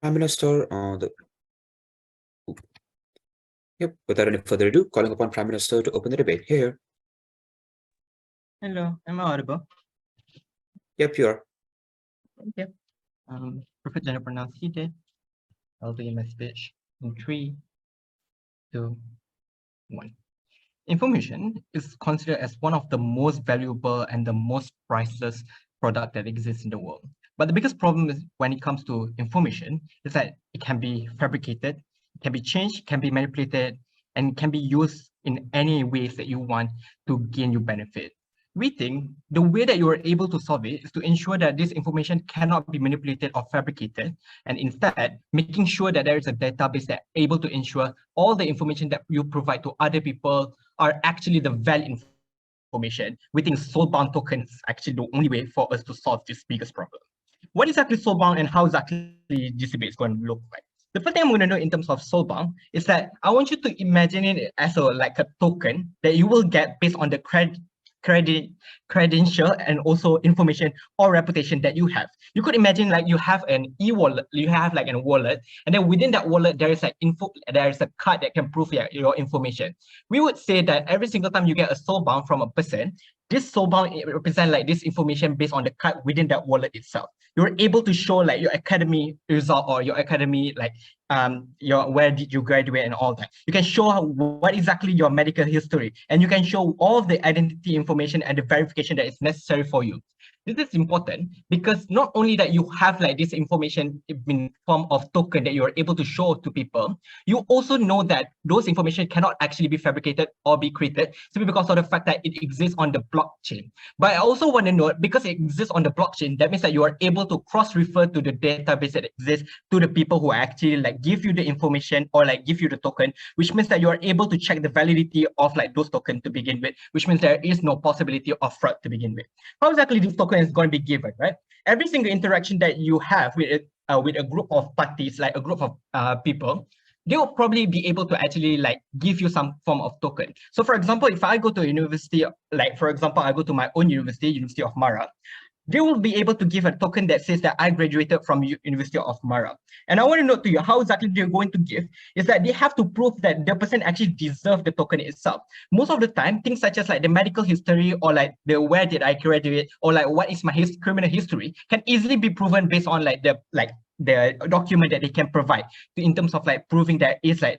Prime Minister on the... Yep, without any further ado, calling upon Prime Minister to open the debate. Here. Hello, am I audible? Yep, you are. Okay. Prophet General Pranav seated. I'll begin my speech in 3, 2, 1. Information is considered as one of the most valuable and the most priceless product that exists in the world. But the biggest problem is when it comes to information is that it can be fabricated, it can be changed, can be manipulated, and can be used in any ways that you want to gain your benefit. We think the way that you are able to solve it is to ensure that this information cannot be manipulated or fabricated, and instead making sure that there is a database that able to ensure all the information that you provide to other people are actually the valid information. We think soulbound tokens is actually the only way for us to solve this biggest problem. What exactly soulbound and how exactly this debate is going to look like? The first thing I'm going to know in terms of soulbound is that I want you to imagine it as like a token that you will get based on the credential and also information or reputation that you have. You could imagine like you have an e-wallet, you have like a wallet, and then within that wallet there is like there is a card that can prove your information. We would say that every single time you get a soulbound from a person, this soulbound represents like this information based on the card within that wallet itself. You're able to show like your academy result or your academy like your where did you graduate and all that. You can show what exactly your medical history, and you can show all the identity information and the verification that is necessary for you. This is important because not only that you have like this information in form of token that you are able to show to people, you also know that those information cannot actually be fabricated or be created simply because of the fact that it exists on the blockchain. But I also want to note, because it exists on the blockchain, that means that you are able to cross-refer to the database that exists to the people who actually like give you the information or like give you the token, which means that you are able to check the validity of like those tokens to begin with, which means there is no possibility of fraud to begin with. How exactly this token is going to be given, right? Every single interaction that you have with a group of parties, like a group of people, they will probably be able to actually like give you some form of token. So for example, if I go to a university, like for example, I go to my own university, University of Mara, they will be able to give a token that says that I graduated from University of Mara. And I want to note to you how exactly they're going to give is that they have to prove that the person actually deserves the token itself. Most of the time, things such as like the medical history or like the where did I graduate or like what is my criminal history can easily be proven based on like the document that they can provide in terms of like proving that is like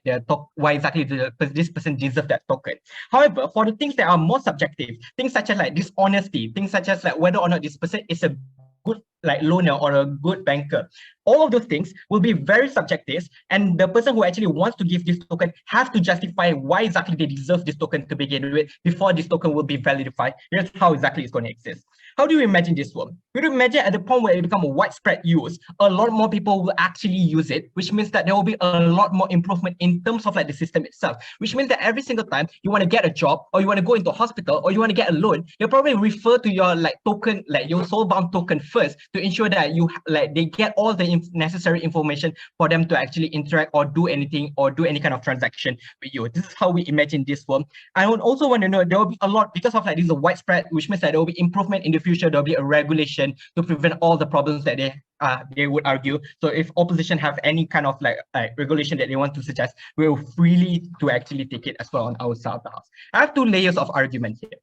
why exactly this person deserves that token. However, for the things that are more subjective, things such as like dishonesty, things such as like whether or not this person is a good like loaner or a good banker, all of those things will be very subjective, and the person who actually wants to give this token has to justify why exactly they deserve this token to begin with before this token will be validified. Here's how exactly it's going to exist. How do you imagine this one? You would imagine at the point where it becomes a widespread use, a lot more people will actually use it, which means that there will be a lot more improvement in terms of like the system itself, which means that every single time you want to get a job or you want to go into a hospital or you want to get a loan, you'll probably refer to your like token, like your soulbound token first to ensure that you like they get all the necessary information for them to actually interact or do anything or do any kind of transaction with you. This is how we imagine this one. I would also want to know there will be a lot because of like this is a widespread, which means that there will be improvement in the future. There will be a regulation to prevent all the problems that they would argue. So if opposition have any kind of like regulation that they want to suggest, we're freely to actually take it as well on our side of the house. I have two layers of argument here.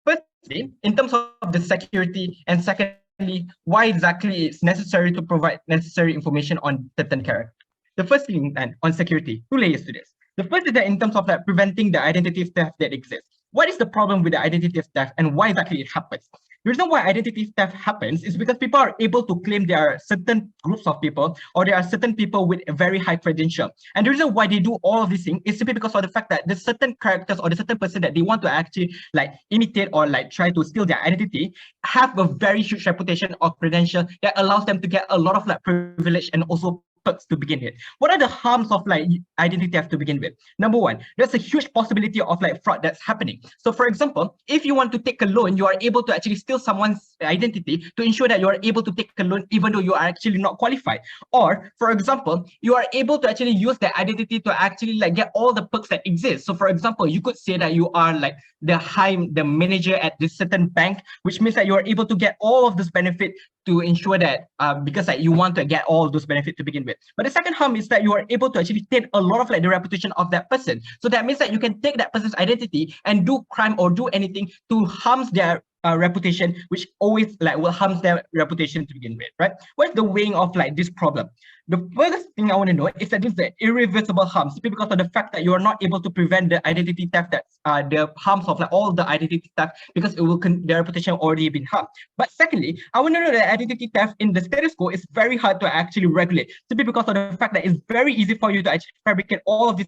Firstly, in terms of the security, and secondly, why exactly it's necessary to provide necessary information on certain characters. The first thing then on security, two layers to this. The first is that in terms of like preventing the identity theft that exists. What is the problem with the identity theft and why exactly it happens? The reason why identity theft happens is because people are able to claim there are certain groups of people or there are certain people with a very high credential. And the reason why they do all of these things is simply because of the fact that the certain characters or the certain person that they want to actually like imitate or like try to steal their identity have a very huge reputation or credential that allows them to get a lot of like privilege and also perks to begin with. What are the harms of like identity theft to begin with? Number one, there's a huge possibility of like fraud that's happening. So for example, if you want to take a loan, you are able to actually steal someone's identity to ensure that you are able to take a loan even though you are actually not qualified. Or for example, you are able to actually use their identity to actually like get all the perks that exist. So for example, you could say that you are like the manager at this certain bank, which means that you are able to get all of this benefit to ensure that because like you want to get all those benefits to begin with. But the second harm is that you are able to actually take a lot of like the reputation of that person. So that means that you can take that person's identity and do crime or do anything to harm their reputation, which always like will harm their reputation to begin with, right? What's the weighing of like this problem? The first thing I want to know is that this is the irreversible harm, simply because of the fact that you are not able to prevent the identity theft, that the harms of like all the identity theft, because it will their reputation already been harmed. But secondly, I want to know that identity theft in the status quo is very hard to actually regulate, simply because of the fact that it's very easy for you to actually fabricate all of this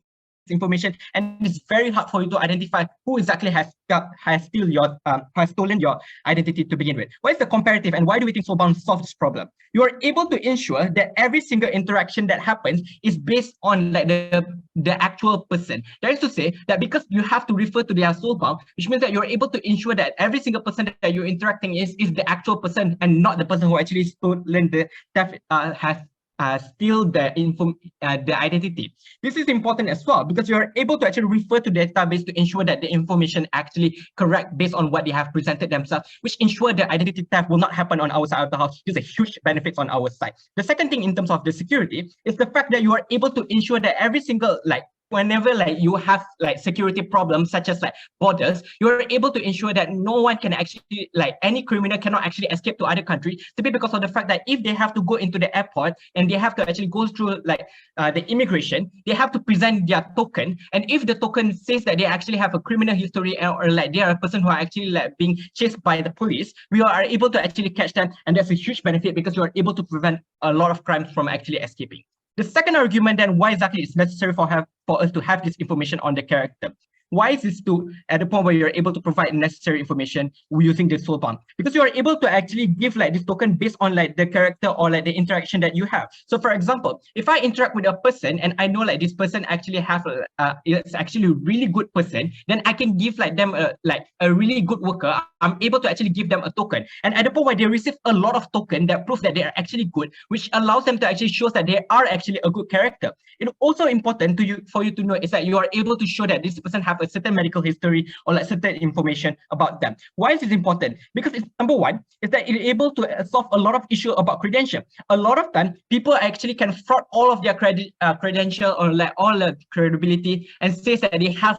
information, and it's very hard for you to identify who exactly has stolen your identity to begin with. What is the comparative, and why do we think Soulbound solve this problem? You are able to ensure that every single interaction that happens is based on like the actual person. That is to say that because you have to refer to their Soulbound, which means that you're able to ensure that every single person that you're interacting is the actual person and not the person who actually stolen the theft has steal the identity. This is important as well because you are able to actually refer to the database to ensure that the information actually correct based on what they have presented themselves, which ensure the identity theft will not happen on our side of the house. This is a huge benefit on our side. The second thing in terms of the security is the fact that you are able to ensure that every single whenever like you have like security problems such as like borders, you're able to ensure that no one can actually like any criminal cannot actually escape to other countries, simply because of the fact that if they have to go into the airport and they have to actually go through like the immigration, they have to present their token, and if the token says that they actually have a criminal history or like they are a person who are actually like being chased by the police, we are able to actually catch them, and that's a huge benefit because you are able to prevent a lot of crimes from actually escaping. The second argument then, why exactly it's necessary for us to have this information on the character. Why is this at the point where you're able to provide necessary information using the Soulbound? Because you are able to actually give like this token based on like the character or like the interaction that you have. So for example, if I interact with a person and I know like this person actually have it's actually a really good person, then I can give like them a really good worker. I'm able to actually give them a token. And at the point where they receive a lot of token that proves that they are actually good, which allows them to actually show that they are actually a good character. It's also important for you to know is that you are able to show that this person have a certain medical history or like certain information about them. Why is this important? Because it's number one, is that it's able to solve a lot of issue about credential. A lot of time, people actually can fraud all of their credential or like all the credibility and say that they have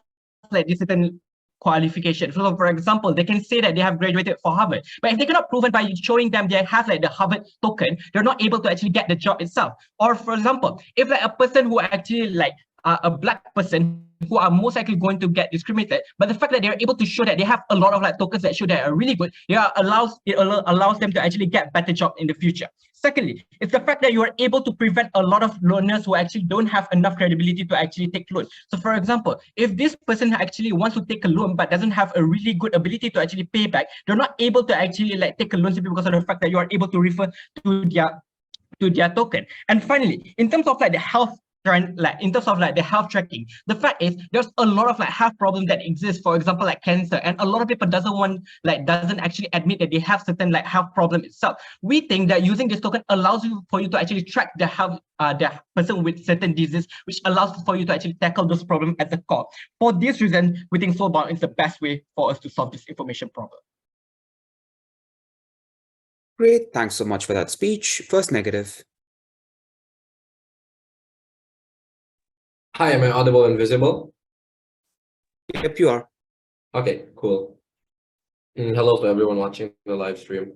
like this certain qualification. So for example, they can say that they have graduated for Harvard, but if they cannot prove it by showing them they have like the Harvard token, they're not able to actually get the job itself. Or for example, if like a person who actually like a black person who are most likely going to get discriminated, but the fact that they're able to show that they have a lot of like tokens that show that are really good, it allows them to actually get better job in the future. Secondly, it's the fact that you are able to prevent a lot of loaners who actually don't have enough credibility to actually take loans. So for example, if this person actually wants to take a loan but doesn't have a really good ability to actually pay back, they're not able to actually like take a loan simply because of the fact that you are able to refer to their token. And finally, in terms of like the health in terms of like the health tracking, the fact is there's a lot of like health problems that exist, for example like cancer, and a lot of people doesn't actually admit that they have certain like health problem itself. We think that using this token allows for you to actually track the health the person with certain disease, which allows for you to actually tackle those problems at the core. For this reason, we think Soulbound is the best way for us to solve this information problem. Great, thanks so much for that speech. First negative. Hi, am I audible and visible? Yep, you are. Okay, cool. Hello to everyone watching the live stream.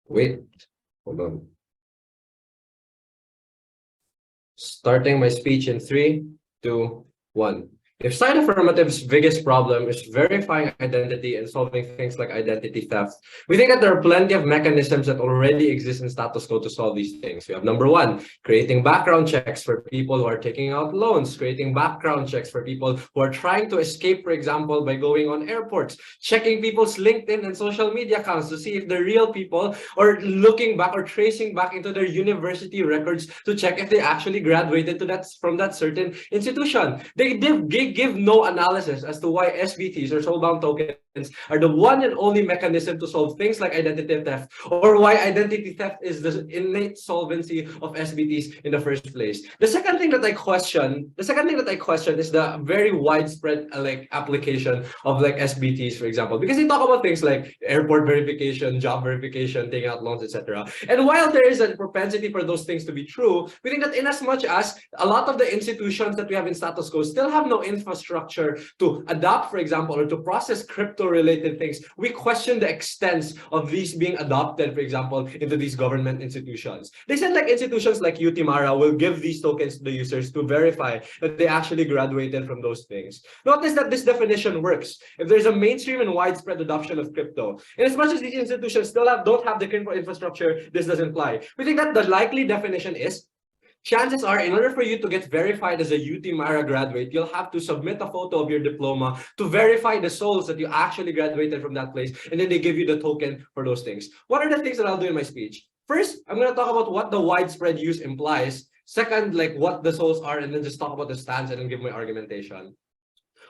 Wait, hold on. Starting my speech in 3, 2, 1. If side affirmative's biggest problem is verifying identity and solving things like identity theft, we think that there are plenty of mechanisms that already exist in status quo to solve these things. We have number one, creating background checks for people who are taking out loans, creating background checks for people who are trying to escape, for example, by going on airports, checking people's LinkedIn and social media accounts to see if they're real people, or looking back or tracing back into their university records to check if they actually graduated from that certain institution. They give they give no analysis as to why SBTs or soulbound tokens are the one and only mechanism to solve things like identity theft, or why identity theft is the innate solvency of SBTs in the first place. The second thing that I question is the very widespread like application of like SBTs, for example, because they talk about things like airport verification, job verification, taking out loans, etc. And while there is a propensity for those things to be true, we think that in as much as a lot of the institutions that we have in status quo still have no infrastructure to adopt, for example, or to process crypto-related things, we question the extent of these being adopted, for example, into these government institutions. They said like institutions like UTMARA will give these tokens to the users to verify that they actually graduated from those things. Notice that this definition works if there's a mainstream and widespread adoption of crypto. And as much as these institutions still don't have the crypto infrastructure, this doesn't apply. We think that the likely definition is, chances are, in order for you to get verified as a UTMARA graduate, you'll have to submit a photo of your diploma to verify the souls that you actually graduated from that place, and then they give you the token for those things. What are the things that I'll do in my speech? First, I'm going to talk about what the widespread use implies. Second, like what the souls are, and then just talk about the stance and then give my argumentation.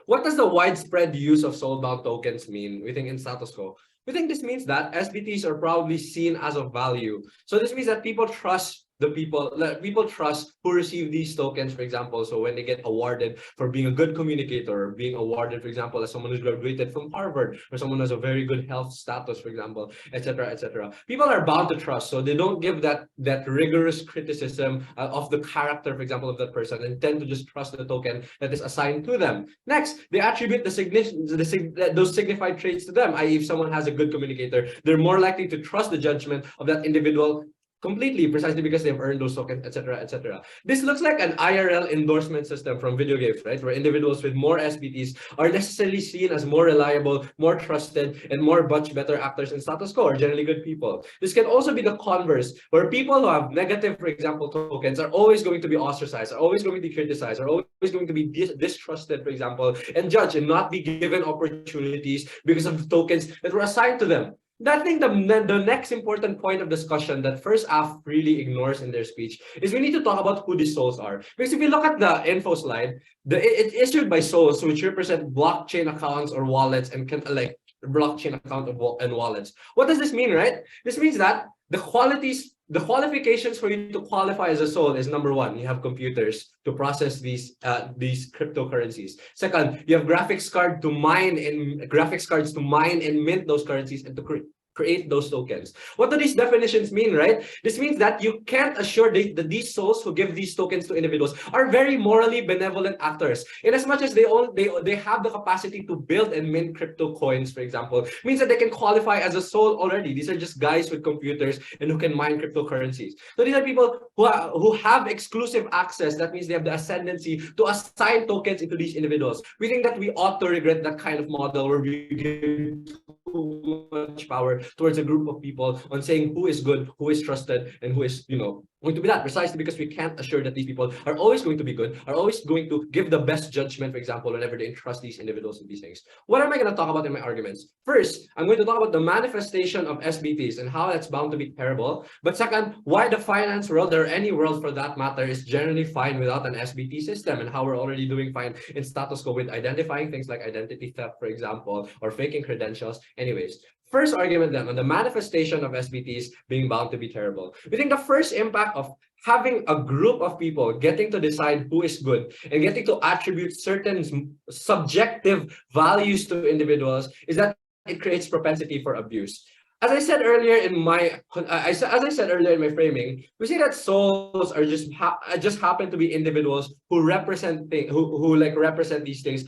What does the widespread use of soulbound tokens mean, we think, in status quo? We think this means that SBTs are probably seen as of value. So this means that people trust people trust who receive these tokens, for example. So when they get awarded for being a good communicator, or being awarded, for example, as someone who's graduated from Harvard, or someone who has a very good health status, for example, etc., etc. People are bound to trust, so they don't give that rigorous criticism of the character, for example, of that person, and tend to just trust the token that is assigned to them. Next, they attribute those signified traits to them, i.e., if someone has a good communicator, they're more likely to trust the judgment of that individual completely, precisely because they've earned those tokens, etc., etc. This looks like an IRL endorsement system from video games, right? Where individuals with more SBTs are necessarily seen as more reliable, more trusted, and much better actors in status quo, or generally good people. This can also be the converse, where people who have negative, for example, tokens are always going to be ostracized, are always going to be criticized, are always going to be distrusted, for example, and judged and not be given opportunities because of the tokens that were assigned to them. I think the next important point of discussion that First AF really ignores in their speech is we need to talk about who these souls are. Because if you look at the info slide, it's issued by souls, which represent blockchain accounts or wallets, and can like blockchain account and wallets. What does this mean, right? This means that the qualifications for you to qualify as a soul is, number one, you have computers to process these cryptocurrencies. Second, you have graphics cards to mine and mint those currencies and to create those tokens. What do these definitions mean, right? This means that you can't assure that these souls who give these tokens to individuals are very morally benevolent actors. In as much as they have the capacity to build and mint crypto coins, for example, means that they can qualify as a soul already. These are just guys with computers and who can mine cryptocurrencies. So these are people who have exclusive access. That means they have the ascendancy to assign tokens into these individuals. We think that we ought to regret that kind of model where we give too much power towards a group of people on saying who is good, who is trusted, and who is, going to be that, precisely because we can't assure that these people are always going to be good, are always going to give the best judgment, for example, whenever they entrust these individuals with these things. What am I going to talk about in my arguments? First, I'm going to talk about the manifestation of SBTs and how that's bound to be terrible. But second, why the finance world, or any world for that matter, is generally fine without an SBT system, and how we're already doing fine in status quo with identifying things like identity theft, for example, or faking credentials. Anyways, first argument then on the manifestation of SBTs being bound to be terrible. We think the first impact of having a group of people getting to decide who is good and getting to attribute certain subjective values to individuals is that it creates propensity for abuse. As I said earlier in my framing, we see that souls are just happen to be individuals who represent represent these things.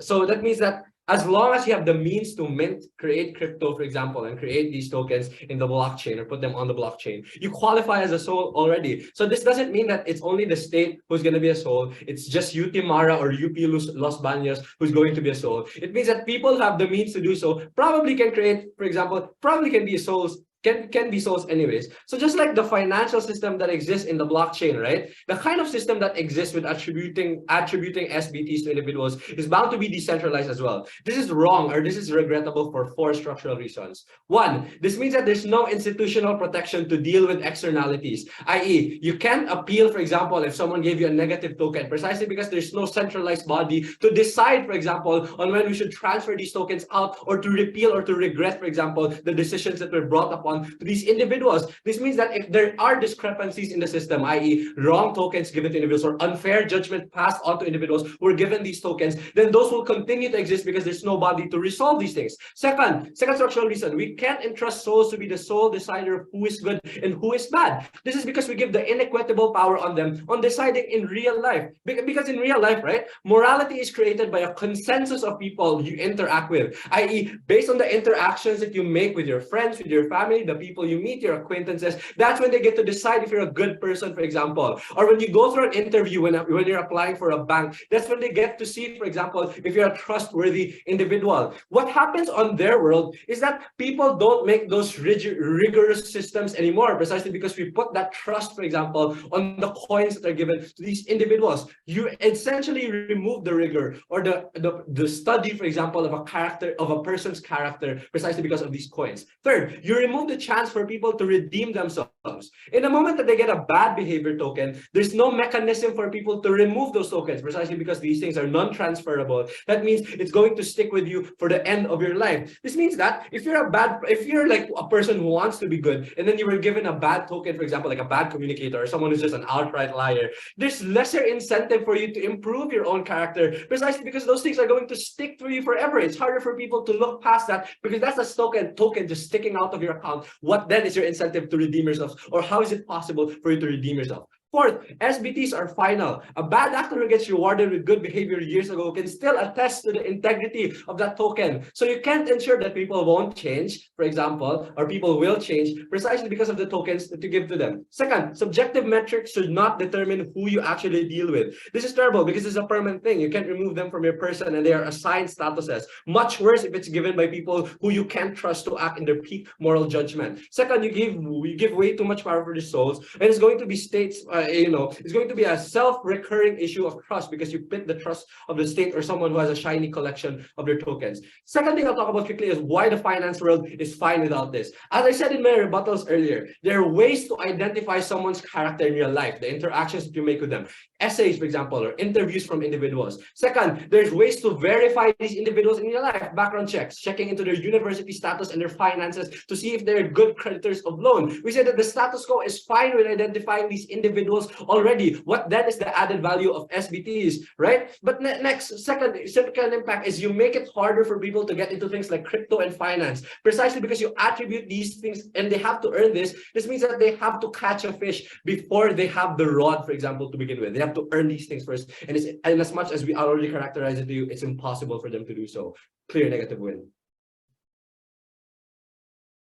So that means that as long as you have the means to create crypto, for example, and create these tokens in the blockchain or put them on the blockchain, you qualify as a soul already. So this doesn't mean that it's only the state who's going to be a soul. It's just UTMARA or UP Los Banos who's going to be a soul. It means that people who have the means to do so probably can create, for example, probably can be souls can be souls anyways. So just like the financial system that exists in the blockchain, right? The kind of system that exists with attributing SBTs to individuals is bound to be decentralized as well. This is wrong, or this is regrettable for 4 structural reasons. One, this means that there's no institutional protection to deal with externalities, i.e., you can't appeal, for example, if someone gave you a negative token, precisely because there's no centralized body to decide, for example, on when we should transfer these tokens out, or to repeal or to regret, for example, the decisions that were brought upon to these individuals. This means that if there are discrepancies in the system, i.e., wrong tokens given to individuals or unfair judgment passed on to individuals who were given these tokens, then those will continue to exist because there's no body to resolve these things. Second structural reason, we can't entrust souls to be the sole decider of who is good and who is bad. This is because we give the inequitable power on them on deciding in real life. Because in real life, right, morality is created by a consensus of people you interact with, i.e., based on the interactions that you make with your friends, with your family, the people you meet, your acquaintances. That's when they get to decide if you're a good person, for example. Or when you go through an interview when you're applying for a bank, that's when they get to see, for example, if you're a trustworthy individual. What happens on their world is that people don't make those rigorous systems anymore, precisely because we put that trust, for example, on the coins that are given to these individuals. You essentially remove the rigor or the study, for example, of a person's character, precisely because of these coins. Third, you remove the chance for people to redeem themselves. In the moment that they get a bad behavior token, there's no mechanism for people to remove those tokens, precisely because these things are non-transferable. That means it's going to stick with you for the end of your life. This means that if you're like a person who wants to be good, and then you were given a bad token, for example, like a bad communicator or someone who's just an outright liar, there's lesser incentive for you to improve your own character, precisely because those things are going to stick through you forever. It's harder for people to look past that because that's a token just sticking out of your account. What then is your incentive to redeem yourself? Or how is it possible for you to redeem yourself? Fourth, SBTs are final. A bad actor who gets rewarded with good behavior years ago can still attest to the integrity of that token. So you can't ensure that people won't change, for example, or people will change precisely because of the tokens that you give to them. Second, subjective metrics should not determine who you actually deal with. This is terrible because it's a permanent thing. You can't remove them from your person and they are assigned statuses. Much worse if it's given by people who you can't trust to act in their peak moral judgment. Second, you give way too much power for the souls, and it's going to be states. It's going to be a self-recurring issue of trust because you pit the trust of the state or someone who has a shiny collection of their tokens. Second thing I'll talk about quickly is why the finance world is fine without this. As I said in my rebuttals earlier, there are ways to identify someone's character in real life, the interactions that you make with them. Essays, for example, or interviews from individuals. Second, there's ways to verify these individuals in real life, background checks, checking into their university status and their finances to see if they're good creditors of loan. We said that the status quo is fine with identifying these individuals already. What then is the added value of SBTs, right? But second impact is you make it harder for people to get into things like crypto and finance, precisely because you attribute these things and they have to earn this. This means that they have to catch a fish before they have the rod, for example, to begin with. They have to earn these things first. And as much as we already characterize it to you, it's impossible for them to do so. Clear negative win.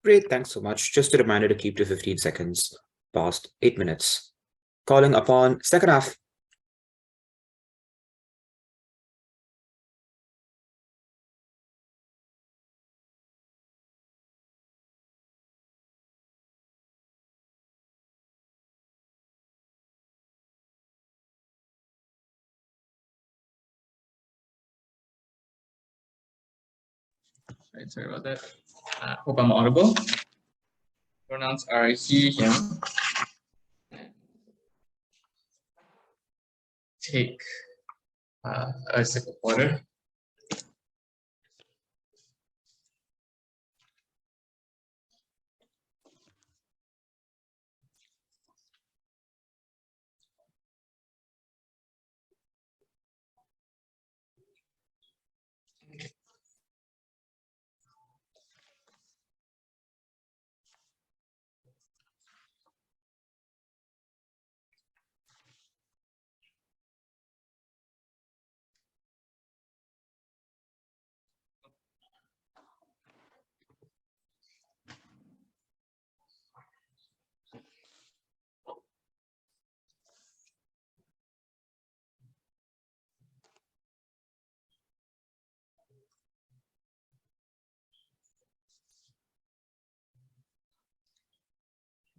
Great, thanks so much. Just a reminder to keep to 15 seconds past 8 minutes. Calling upon second half. Right, sorry about that. Hope I'm audible. Pronouns are he, him. Take a sip of water.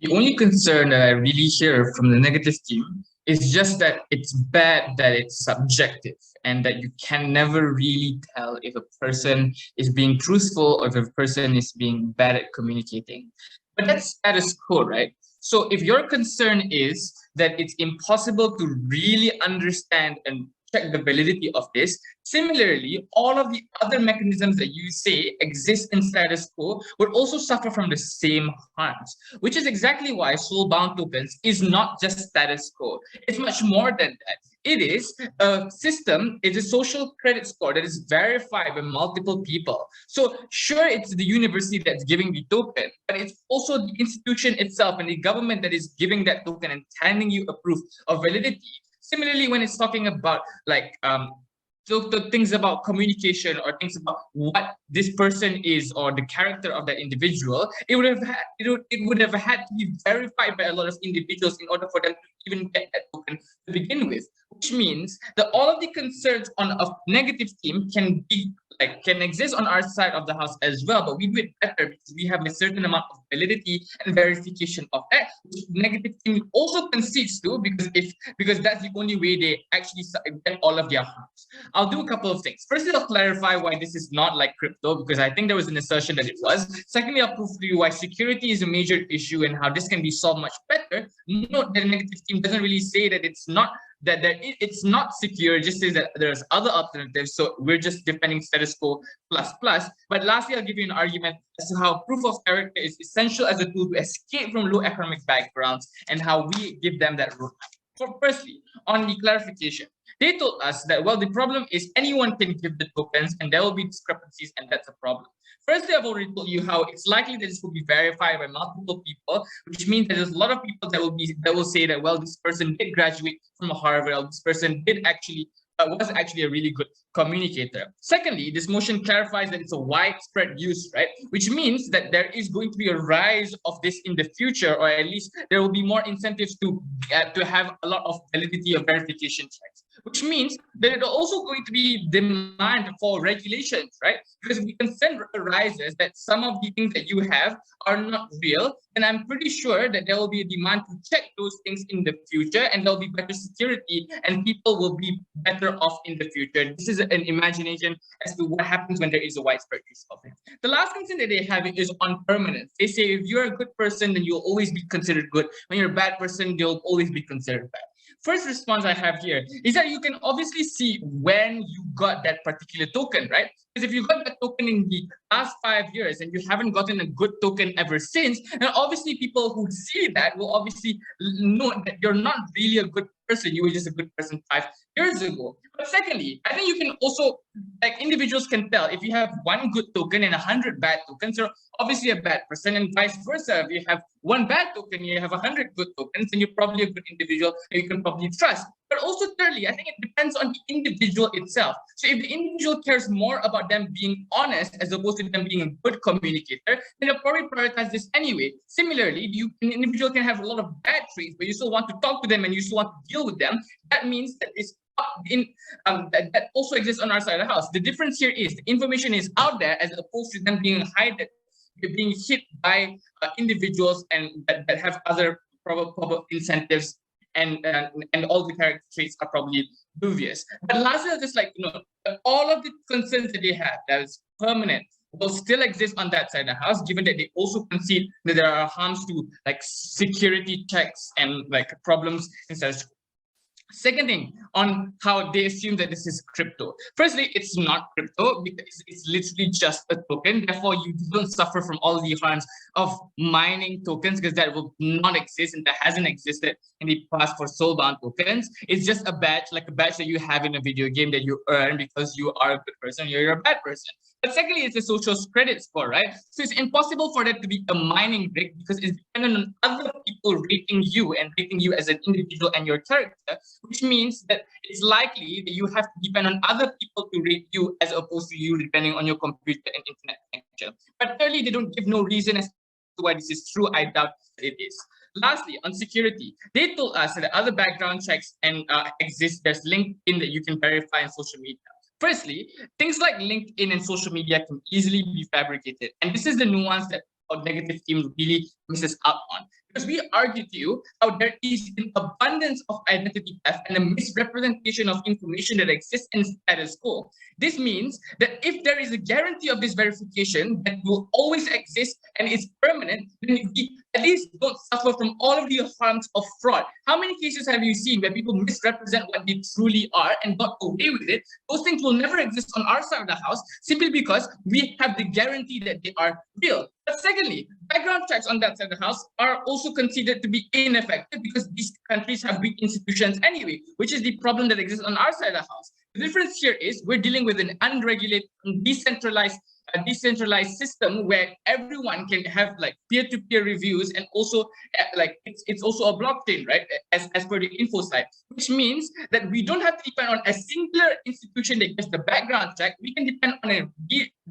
The only concern that I really hear from the negative team is just that it's bad that it's subjective and that you can never really tell if a person is being truthful or if a person is being bad at communicating. But that's status quo, right? So if your concern is that it's impossible to really understand and check the validity of this, similarly, all of the other mechanisms that you say exist in status quo would also suffer from the same harms, which is exactly why Soulbound Tokens is not just status quo. It's much more than that. It is a system, it's a social credit score that is verified by multiple people. So sure, it's the university that's giving the token, but it's also the institution itself and the government that is giving that token and handing you a proof of validity. Similarly, when it's talking about like so the things about communication or things about what this person is or the character of that individual, it would have had to be verified by a lot of individuals in order for them to even get that token to begin with. Which means that all of the concerns on a negative team can exist on our side of the house as well, but we do it better because we have a certain amount of validity and verification of that, which negative team also concedes to because that's the only way they actually get all of their harms. I'll do a couple of things. Firstly, I'll clarify why this is not like crypto, because I think there was an assertion that it was. Secondly, I'll prove to you why security is a major issue and how this can be solved much better. Note that the negative team doesn't really say that it's not it's not secure, it just says that there's other alternatives. So we're just defending status quo plus. But lastly, I'll give you an argument as to how proof of character is essential as a tool to escape from low economic backgrounds and how we give them that roadmap. So firstly, on the clarification, they told us that, well, the problem is anyone can give the tokens and there will be discrepancies, and that's a problem. Firstly, I've already told you how it's likely that this will be verified by multiple people, which means that there's a lot of people that will say that, well, this person did graduate from Harvard, or this person did actually was actually a really good communicator. Secondly, this motion clarifies that it's a widespread use, right? Which means that there is going to be a rise of this in the future, or at least there will be more incentives to have a lot of validity of verification checks. Which means that there's also going to be demand for regulations, right? Because if the consent arises that some of the things that you have are not real, then I'm pretty sure that there will be a demand to check those things in the future, and there'll be better security and people will be better off in the future. This is an imagination as to what happens when there is a widespread use of it. The last concern that they have is on permanence. They say if you're a good person, then you'll always be considered good. When you're a bad person, you'll always be considered bad. First response I have here is that you can obviously see when you got that particular token, right? Because if you got that token in the last 5 years and you haven't gotten a good token ever since, then obviously people who see that will obviously know that you're not really a good person. You were just a good person 5 years ago. But secondly, I think you can also, like, individuals can tell if you have one good token and 100 bad tokens, you're obviously a bad person, and vice versa. If you have one bad token, you have 100 good tokens, and you're probably a good individual and you can probably trust. But also thirdly, I think it depends on the individual itself. So if the individual cares more about them being honest as opposed to them being a good communicator, then they'll probably prioritize this anyway. Similarly, an individual can have a lot of bad traits, but you still want to talk to them and you still want to deal with them. That means that it's that also exists on our side of the house. The difference here is the information is out there as opposed to them being hit by individuals and that have other probable incentives, and all the character traits are probably dubious. But lastly, just like, all of the concerns that they have that is permanent will still exist on that side of the house, given that they also concede that there are harms to like security checks and like problems in such. Second thing, on how they assume that this is crypto. Firstly, it's not crypto because it's literally just a token. Therefore, you don't suffer from all the harms of mining tokens, because that will not exist and that hasn't existed in the past for Soulbound tokens. It's just a badge, like a badge that you have in a video game that you earn because you are a good person, you're a bad person. But secondly, it's a social credit score, right? So it's impossible for that to be a mining brick because it's dependent on other people rating you and rating you as an individual and your character, which means that it's likely that you have to depend on other people to rate you as opposed to you depending on your computer and internet connection. But thirdly, they don't give no reason as to why this is true. I doubt it is. Lastly, on security, they told us that other background checks and exist. There's LinkedIn that you can verify in social media. Firstly, things like LinkedIn and social media can easily be fabricated. And this is the nuance that our negative team really misses out on. Because we argue to you how there is an abundance of identity theft and a misrepresentation of information that exists in status quo. This means that if there is a guarantee of this verification that will always exist and is permanent, then we at least don't suffer from all of the harms of fraud. How many cases have you seen where people misrepresent what they truly are and got away with it? Those things will never exist on our side of the house simply because we have the guarantee that they are real. But secondly, background checks on that side of the house are also considered to be ineffective because these countries have weak institutions anyway, which is the problem that exists on our side of the house. The difference here is we're dealing with an unregulated, decentralized system where everyone can have like peer-to-peer reviews, and also like it's also a blockchain, right? As per the info site, which means that we don't have to depend on a singular institution that gets the background check. We can depend on a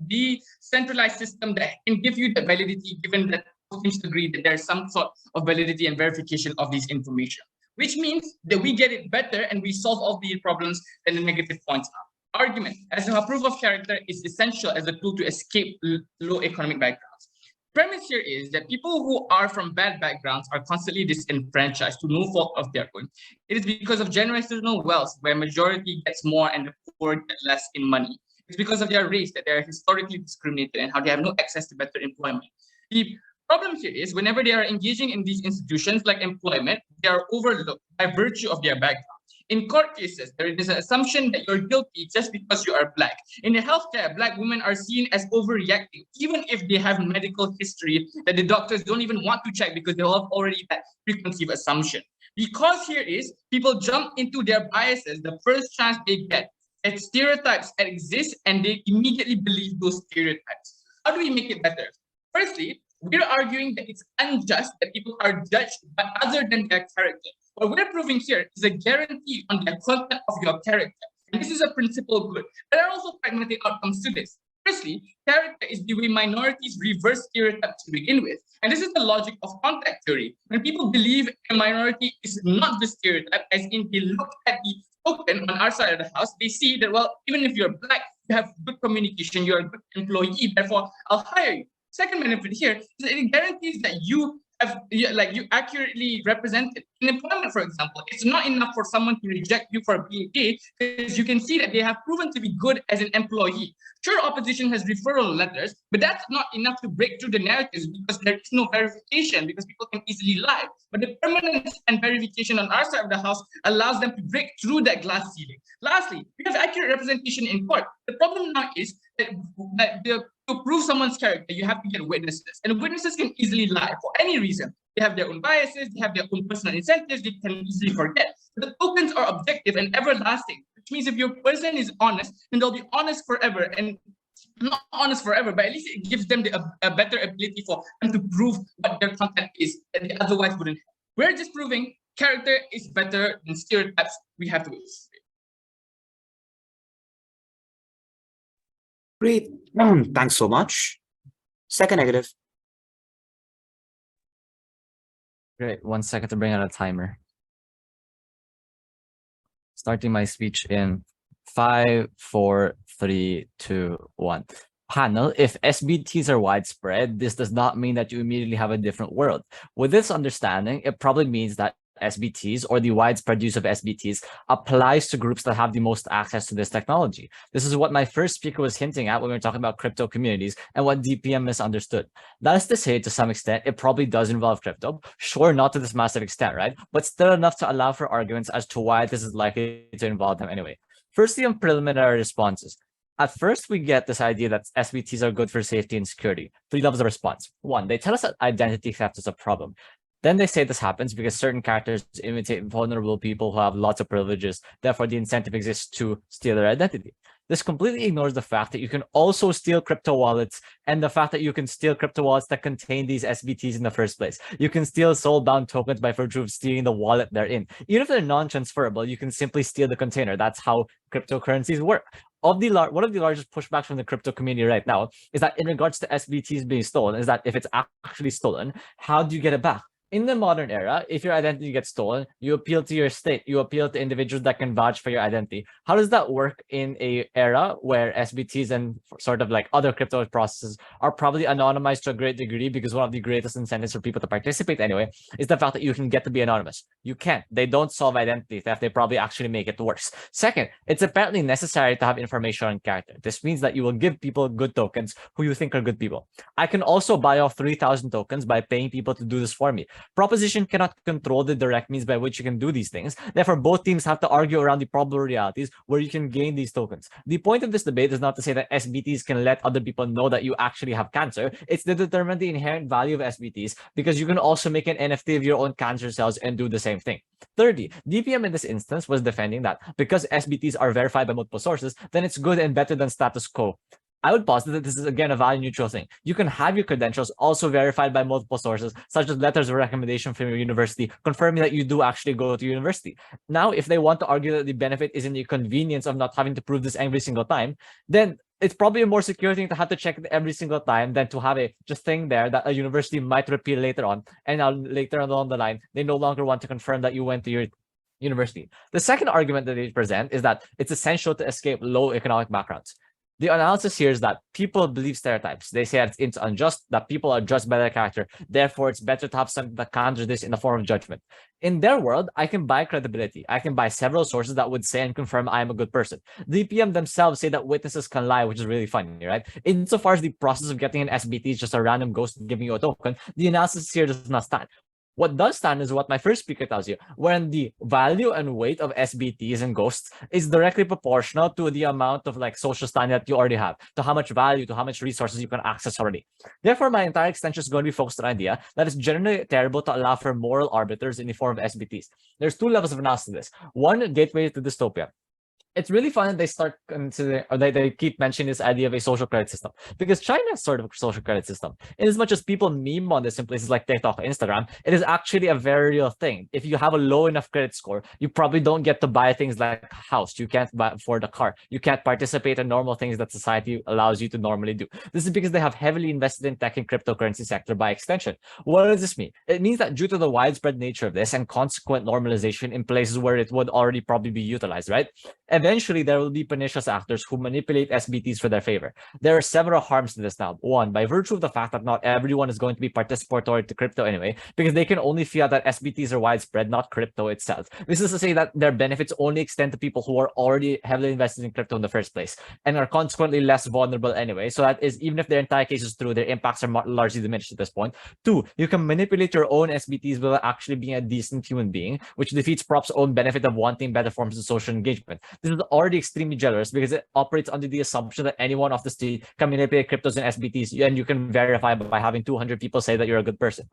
decentralized system that can give you the validity, given that things agree that there's some sort of validity and verification of this information, which means that we get it better and we solve all the problems and the negative points are. Argument as a proof of character is essential as a tool to escape low economic backgrounds. Premise here is that people who are from bad backgrounds are constantly disenfranchised to no fault of their own. It is because of generational wealth where majority gets more and the poor get less in money. It's because of their race that they are historically discriminated and how they have no access to better employment. The problem here is whenever they are engaging in these institutions like employment, they are overlooked by virtue of their background. In court cases, there is an assumption that you're guilty just because you are Black. In the healthcare, Black women are seen as overreacting, even if they have medical history that the doctors don't even want to check because they have already that preconceived assumption. Because here is, people jump into their biases the first chance they get. And stereotypes exist and they immediately believe those stereotypes. How do we make it better? Firstly, we're arguing that it's unjust that people are judged by other than their character. What we're proving here is a guarantee on the content of your character. And this is a principal good. There are also pragmatic outcomes to this. Firstly, character is the way minorities reverse stereotypes to begin with. And this is the logic of contact theory. When people believe a minority is not the stereotype, as in they look at the token on our side of the house, they see that, well, even if you're Black, you have good communication, you're a good employee, therefore I'll hire you. Second benefit here is that it guarantees that you accurately represented. In employment, for example, it's not enough for someone to reject you for being gay, because you can see that they have proven to be good as an employee. Sure, opposition has referral letters, but that's not enough to break through the narratives because there is no verification, because people can easily lie. But the permanence and verification on our side of the house allows them to break through that glass ceiling. Lastly, we have accurate representation in court. The problem now is that to prove someone's character, you have to get witnesses. And witnesses can easily lie for any reason. They have their own biases, they have their own personal incentives, they can easily forget. But the tokens are objective and everlasting, which means if your person is honest, then they'll be honest forever. And not honest forever, but at least it gives them a better ability for them to prove what their content is that they otherwise wouldn't have. We're just proving character is better than stereotypes. We have to wait. Great. Thanks so much. Second negative. Great. 1 second to bring out a timer. Starting my speech in 5, 4, 3, 2, 1. Panel, if SBTs are widespread, this does not mean that you immediately have a different world. With this understanding, it probably means that SBTs, or the widespread use of SBTs, applies to groups that have the most access to this technology. This is what my first speaker was hinting at when we were talking about crypto communities and what DPM misunderstood. That is to say, to some extent, it probably does involve crypto. Sure, not to this massive extent, right? But still enough to allow for arguments as to why this is likely to involve them anyway. Firstly, on preliminary responses. At first, we get this idea that SBTs are good for safety and security. 3 levels of response. 1, they tell us that identity theft is a problem. Then they say this happens because certain characters imitate vulnerable people who have lots of privileges. Therefore, the incentive exists to steal their identity. This completely ignores the fact that you can also steal crypto wallets and the fact that you can steal crypto wallets that contain these SBTs in the first place. You can steal soulbound tokens by virtue of stealing the wallet they're in. Even if they're non-transferable, you can simply steal the container. That's how cryptocurrencies work. One of the largest pushbacks from the crypto community right now is that in regards to SBTs being stolen, is that if it's actually stolen, how do you get it back? In the modern era, if your identity gets stolen, you appeal to your state, you appeal to individuals that can vouch for your identity. How does that work in a era where SBTs and sort of like other crypto processes are probably anonymized to a great degree, because one of the greatest incentives for people to participate anyway is the fact that you can get to be anonymous. You can't. They don't solve identity theft. They probably actually make it worse. Second, it's apparently necessary to have information on character. This means that you will give people good tokens who you think are good people. I can also buy off 3,000 tokens by paying people to do this for me. Proposition cannot control the direct means by which you can do these things. Therefore, both teams have to argue around the probable realities where you can gain these tokens. The point of this debate is not to say that SBTs can let other people know that you actually have cancer. It's to determine the inherent value of SBTs, because you can also make an NFT of your own cancer cells and do the same thing. Thirdly, DPM in this instance was defending that because SBTs are verified by multiple sources, then it's good and better than status quo. I would posit that this is again a value neutral thing. You can have your credentials also verified by multiple sources, such as letters of recommendation from your university, confirming that you do actually go to university. Now, if they want to argue that the benefit is in the convenience of not having to prove this every single time, then it's probably a more secure thing to have to check it every single time than to have a just thing there that a university might repeal later on. And now later along the line, they no longer want to confirm that you went to your university. The second argument that they present is that it's essential to escape low economic backgrounds. The analysis here is that people believe stereotypes. They say that it's unjust, that people are judged by their character. Therefore, it's better to have something that counters this in the form of judgment. In their world, I can buy credibility. I can buy several sources that would say and confirm I am a good person. The EPM themselves say that witnesses can lie, which is really funny, right? Insofar as the process of getting an SBT is just a random ghost giving you a token, the analysis here does not stand. What does stand is what my first speaker tells you, wherein the value and weight of SBTs and ghosts is directly proportional to the amount of like social standing that you already have, to how much value, to how much resources you can access already. Therefore, my entire extension is going to be focused on the idea that it's generally terrible to allow for moral arbiters in the form of SBTs. There's two levels of analysis to this. One, gateway to dystopia. It's really fun that they start considering, or they keep mentioning this idea of a social credit system, because China is sort of a social credit system. In as much as people meme on this in places like TikTok or Instagram, it is actually a very real thing. If you have a low enough credit score, you probably don't get to buy things like a house. You can't afford a car. You can't participate in normal things that society allows you to normally do. This is because they have heavily invested in tech and cryptocurrency sector by extension. What does this mean? It means that due to the widespread nature of this and consequent normalization in places where it would already probably be utilized, right? Eventually, there will be pernicious actors who manipulate SBTs for their favor. There are several harms to this now. One, by virtue of the fact that not everyone is going to be participatory to crypto anyway, because they can only feel that SBTs are widespread, not crypto itself. This is to say that their benefits only extend to people who are already heavily invested in crypto in the first place and are consequently less vulnerable anyway. So that is, even if their entire case is true, their impacts are largely diminished at this point. Two, you can manipulate your own SBTs without actually being a decent human being, which defeats Prop's own benefit of wanting better forms of social engagement. This is already extremely generous because it operates under the assumption that anyone off the street can manipulate cryptos and SBTs, and you can verify by having 200 people say that you're a good person.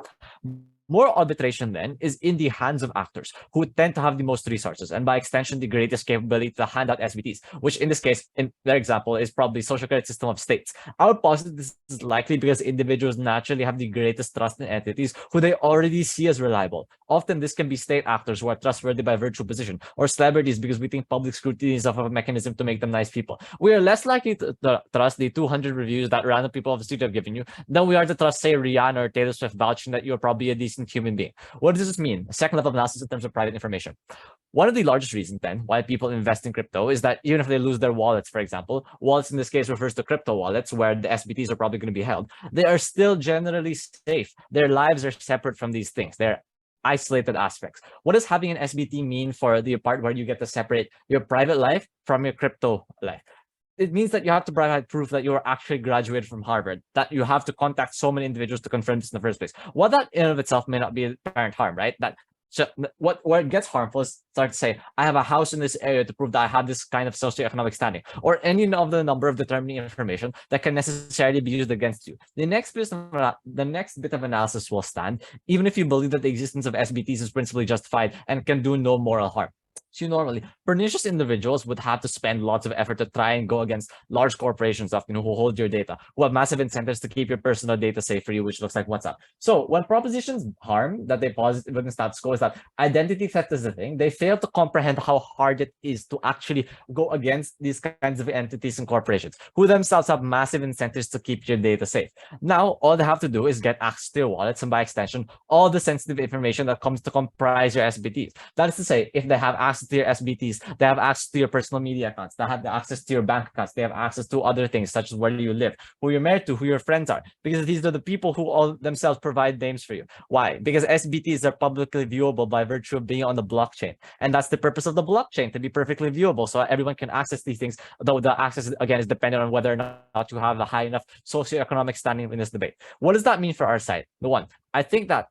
More arbitration then is in the hands of actors who tend to have the most resources and by extension the greatest capability to hand out SBTs, which in this case, in their example, is probably social credit system of states. I would posit this is likely because individuals naturally have the greatest trust in entities who they already see as reliable. Often this can be state actors who are trustworthy by virtue of position, or celebrities because we think public scrutiny is of a mechanism to make them nice people. We are less likely to trust the 200 reviews that random people off the street have given you than we are to trust, say, Rihanna or Taylor Swift vouching that you're probably a decent human being. What does this mean? A second level of analysis in terms of private information. One of the largest reasons then why people invest in crypto is that even if they lose their wallets, for example, wallets in this case refers to crypto wallets where the SBTs are probably going to be held, they are still generally safe. Their lives are separate from these things. They're isolated aspects. What does having an SBT mean for the part where you get to separate your private life from your crypto life? It means that you have to provide proof that you are actually graduated from Harvard, that you have to contact so many individuals to confirm this in the first place. What that in and of itself may not be apparent harm, right? So where it gets harmful is start to say, I have a house in this area to prove that I have this kind of socioeconomic standing, or any of the number of determining information that can necessarily be used against you. The next bit of analysis will stand, even if you believe that the existence of SBTs is principally justified and can do no moral harm. So normally, pernicious individuals would have to spend lots of effort to try and go against large corporations often who hold your data, who have massive incentives to keep your personal data safe for you, which looks like WhatsApp. So when propositions harm that they posit within status quo is that identity theft is the thing, they fail to comprehend how hard it is to actually go against these kinds of entities and corporations who themselves have massive incentives to keep your data safe. Now, all they have to do is get access to your wallets and by extension, all the sensitive information that comes to comprise your SBTs. That is to say, if they have access to your SBTs, they have access to your personal media accounts, they have access to your bank accounts, they have access to other things such as where you live, who you're married to, who your friends are, because these are the people who all themselves provide names for you. Why? Because SBTs are publicly viewable by virtue of being on the blockchain. And that's the purpose of the blockchain, to be perfectly viewable so everyone can access these things, though the access, again, is dependent on whether or not you have a high enough socioeconomic standing in this debate. What does that mean for our side? The one, I think that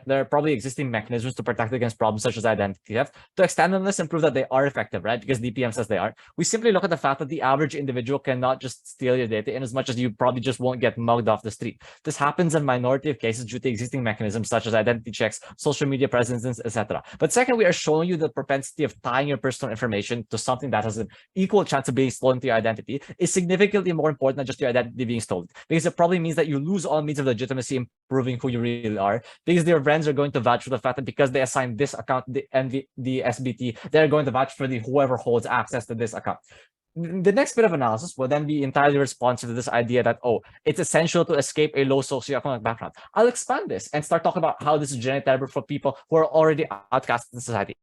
there are probably existing mechanisms to protect against problems such as identity theft. To extend on this and prove that they are effective, right? Because DPM says they are. We simply look at the fact that the average individual cannot just steal your data in as much as you probably just won't get mugged off the street. This happens in minority of cases due to existing mechanisms such as identity checks, social media presence, etc. But second, we are showing you the propensity of tying your personal information to something that has an equal chance of being stolen to your identity is significantly more important than just your identity being stolen, because it probably means that you lose all means of legitimacy in proving who you really are, because your friends are going to vouch for the fact that because they assign this account the SBT, they're going to vouch for whoever holds access to this account. The next bit of analysis will then be entirely responsive to this idea that, oh, it's essential to escape a low socioeconomic background. I'll expand this and start talking about how this is generally terrible for people who are already outcast in society.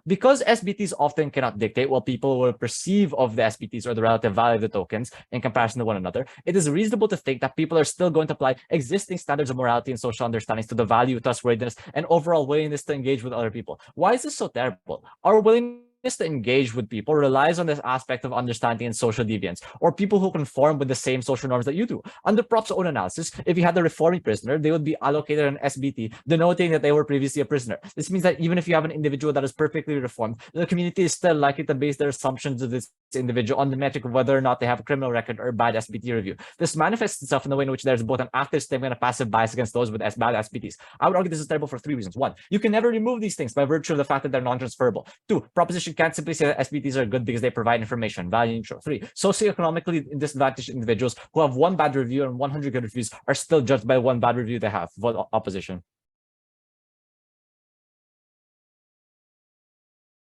Because SBTs often cannot dictate what people will perceive of the SBTs or the relative value of the tokens in comparison to one another, it is reasonable to think that people are still going to apply existing standards of morality and social understandings to the value, trustworthiness, and overall willingness to engage with other people. Why is this so terrible? Our willingness to engage with people relies on this aspect of understanding and social deviance, or people who conform with the same social norms that you do. Under Prop's own analysis, if you had a reforming prisoner, they would be allocated an SBT denoting that they were previously a prisoner. This means that even if you have an individual that is perfectly reformed, the community is still likely to base their assumptions of this individual on the metric of whether or not they have a criminal record or bad SBT review. This manifests itself in the way in which there's both an active statement and a passive bias against those with bad SBTs. I would argue this is terrible for three reasons. One, you can never remove these things by virtue of the fact that they're non-transferable. Two, proposition can't simply say that SBTs are good because they provide information, value neutral. Three, socioeconomically disadvantaged individuals who have one bad review and 100 good reviews are still judged by one bad review they have. Vote opposition.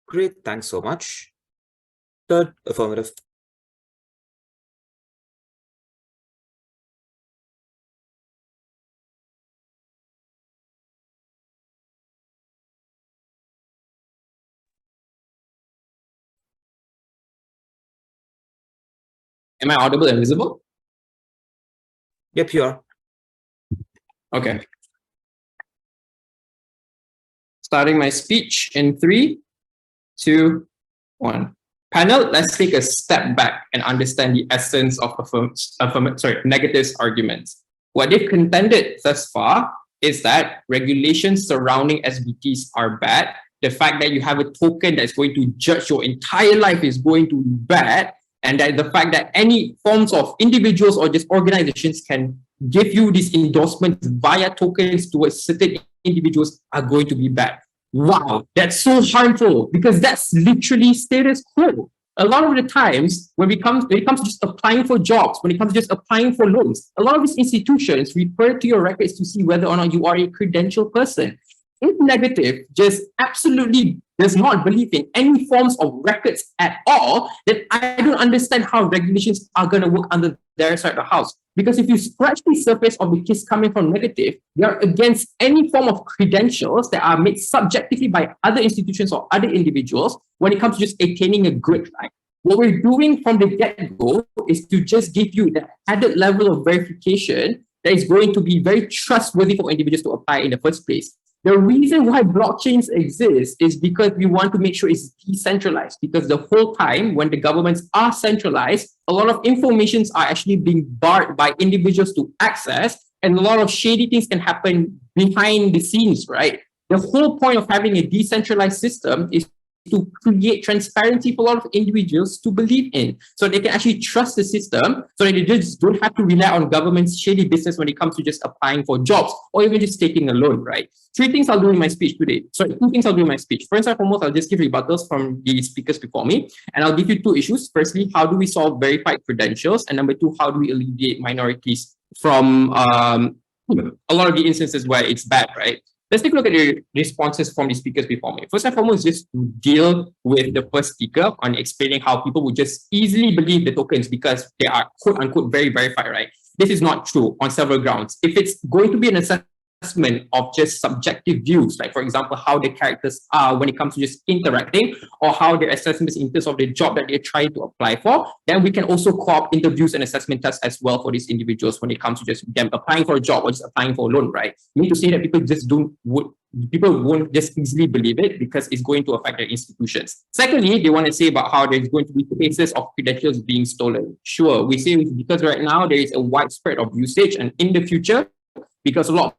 Great, thanks so much. Third, affirmative. Am I audible and visible? Yep, you are. Okay. Starting my speech in 3, 2, 1. Panel, let's take a step back and understand the essence of negative arguments. What they've contended thus far is that regulations surrounding SBTs are bad. The fact that you have a token that's going to judge your entire life is going to be bad. And that the fact that any forms of individuals or just organizations can give you these endorsements via tokens towards certain individuals are going to be bad. Wow, that's so harmful because that's literally status quo. A lot of the times when it comes to just applying for jobs, when it comes to just applying for loans, a lot of these institutions refer to your records to see whether or not you are a credentialed person. If negative just absolutely does not believe in any forms of records at all, then I don't understand how regulations are going to work under their side of the house. Because if you scratch the surface of the case coming from negative, they are against any form of credentials that are made subjectively by other institutions or other individuals when it comes to just attaining a grade, right? What we're doing from the get-go is to just give you the added level of verification that is going to be very trustworthy for individuals to apply in the first place. The reason why blockchains exist is because we want to make sure it's decentralized, because the whole time when the governments are centralized, a lot of informations are actually being barred by individuals to access, and a lot of shady things can happen behind the scenes, right? The whole point of having a decentralized system is to create transparency for a lot of individuals to believe in, so they can actually trust the system, so that they just don't have to rely on government's shady business when it comes to just applying for jobs or even just taking a loan, right? Three things I'll do in my speech today. Sorry, two things I'll do in my speech. First and foremost, I'll just give rebuttals from the speakers before me, and I'll give you two issues. Firstly, how do we solve verified credentials? And number two, how do we alleviate minorities from a lot of the instances where it's bad, right? Let's take a look at the responses from the speakers before me. First and foremost, just to deal with the first speaker on explaining how people would just easily believe the tokens because they are quote unquote very verified, right? This is not true on several grounds. If it's going to be an assessment of just subjective views, like for example, how the characters are when it comes to just interacting, or how their assessments in terms of the job that they're trying to apply for, then we can also co-op interviews and assessment tests as well for these individuals when it comes to just them applying for a job or just applying for a loan, right? I mean to say that people won't just easily believe it because it's going to affect their institutions. Secondly, they want to say about how there's going to be cases of credentials being stolen. Sure, we say because right now there is a widespread of usage, and in the future, because a lot of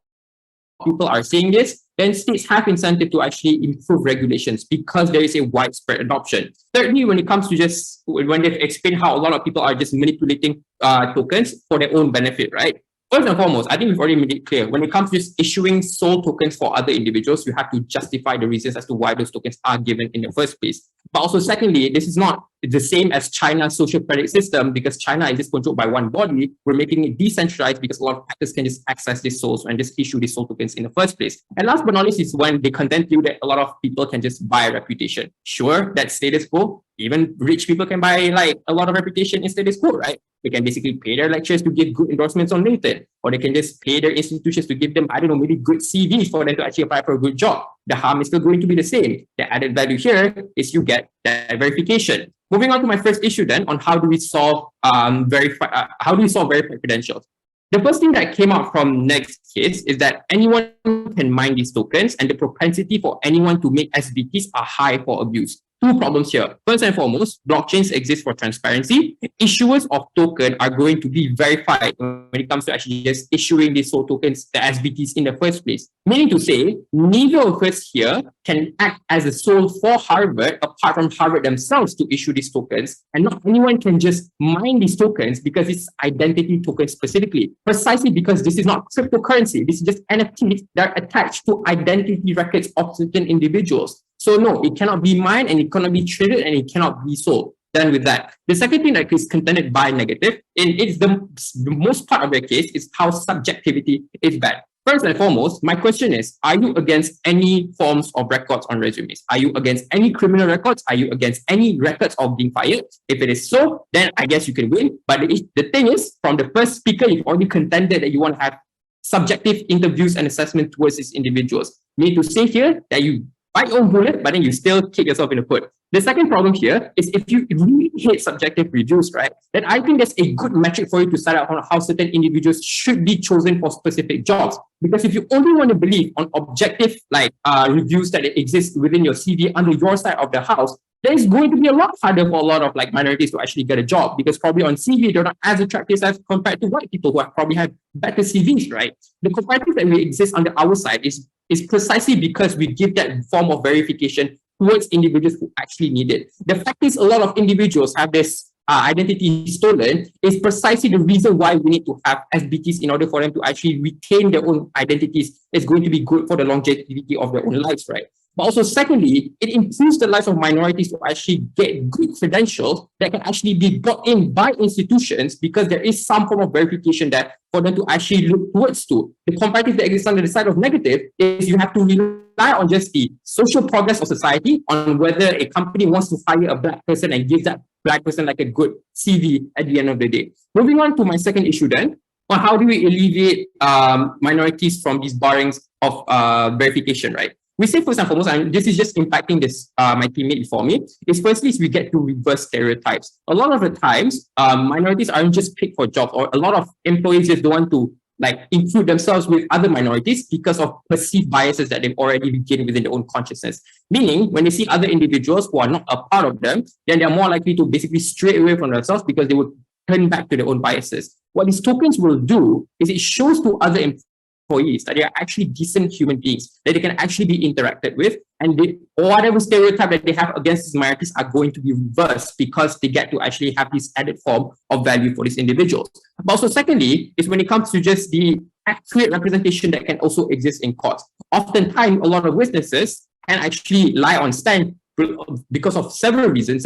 people are saying this, then states have incentive to actually improve regulations because there is a widespread adoption. Thirdly, when it comes to just when they've explained how a lot of people are just manipulating tokens for their own benefit, right? First and foremost, I think we've already made it clear, when it comes to just issuing soul tokens for other individuals, you have to justify the reasons as to why those tokens are given in the first place. But also secondly, this is not the same as China's social credit system, because China is just controlled by one body. We're making it decentralized because a lot of actors can just access these souls and just issue these soul tokens in the first place. And last but not least is when they content you that a lot of people can just buy a reputation. Sure, that's status quo. Even rich people can buy like a lot of reputation in status quo, right? They can basically pay their lecturers to give good endorsements on LinkedIn, or they can just pay their institutions to give them, I don't know, maybe good CVs for them to actually apply for a good job. The harm is still going to be the same. The added value here is you get that verification. Moving on to my first issue then on how do we solve verified credentials. The first thing that came out from Next case is that anyone can mine these tokens, and the propensity for anyone to make SBTs are high for abuse. Two problems here. First and foremost, blockchains exist for transparency. Issuers of token are going to be verified when it comes to actually just issuing these soul tokens, the SBTs in the first place. Meaning to say, neither of us here can act as a soul for Harvard apart from Harvard themselves to issue these tokens. And not anyone can just mine these tokens because it's identity tokens specifically. Precisely because this is not cryptocurrency. This is just NFTs that are attached to identity records of certain individuals. So no, it cannot be mined, and it cannot be traded, and it cannot be sold. Done with that. The second thing that is contended by negative, and it's the most part of their case, is how subjectivity is bad. First and foremost, my question is, are you against any forms of records on resumes? Are you against any criminal records? Are you against any records of being fired? If it is so, then I guess you can win. But the thing is, from the first speaker, you've already contended that you want to have subjective interviews and assessment towards these individuals. Me to say here that you bite your own bullet, but then you still kick yourself in the foot. The second problem here is if you really hate subjective reviews, right, then I think that's a good metric for you to start out on how certain individuals should be chosen for specific jobs. Because if you only want to believe on objective reviews that exist within your CV under your side of the house, then it's going to be a lot harder for a lot of minorities to actually get a job, because probably on CV they're not as attractive as compared to white people who probably have better CVs, right? The comparative that we exist on the our side is precisely because we give that form of verification towards individuals who actually need it. The fact is, a lot of individuals have this identity stolen is precisely the reason why we need to have SBTs in order for them to actually retain their own identities. It's going to be good for the longevity of their own lives, right? But also, secondly, it improves the lives of minorities to actually get good credentials that can actually be brought in by institutions, because there is some form of verification that for them to actually look towards to. The comparative that exists on the side of negative is you have to rely on just the social progress of society, on whether a company wants to hire a black person and give that black person like a good CV at the end of the day. Moving on to my second issue then, on how do we alleviate minorities from these barrings of verification, right? We say first and foremost, and this is just impacting this my teammate before me, is firstly we get to reverse stereotypes. A lot of the times, minorities aren't just picked for jobs, or a lot of employees just don't want to include themselves with other minorities because of perceived biases that they've already gained within their own consciousness. Meaning, when they see other individuals who are not a part of them, then they're more likely to basically stray away from themselves because they would turn back to their own biases. What these tokens will do is it shows to other employees, that they are actually decent human beings, that they can actually be interacted with, and whatever stereotype that they have against these minorities are going to be reversed because they get to actually have this added form of value for these individuals. But also secondly, is when it comes to just the accurate representation that can also exist in court. Oftentimes, a lot of witnesses can actually lie on stand because of several reasons.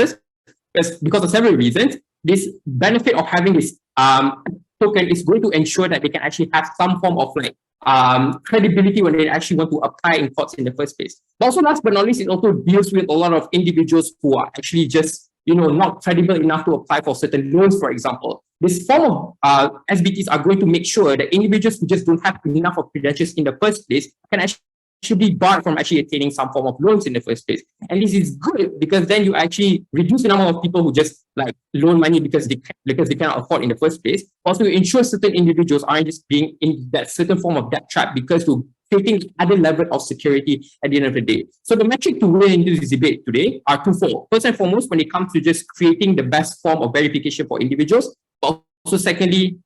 This benefit of having this token is going to ensure that they can actually have some form of like credibility when they actually want to apply in courts in the first place. But also last but not least, it also deals with a lot of individuals who are actually just, not credible enough to apply for certain loans, for example. This form of SBTs are going to make sure that individuals who just don't have enough of credentials in the first place can actually be barred from actually attaining some form of loans in the first place. And this is good because then you actually reduce the number of people who just like loan money because they cannot afford in the first place. Also, ensure certain individuals aren't just being in that certain form of debt trap because to creating other level of security at the end of the day. So the metric to win into this debate today are twofold. First and foremost, when it comes to just creating the best form of verification for individuals, but also secondly,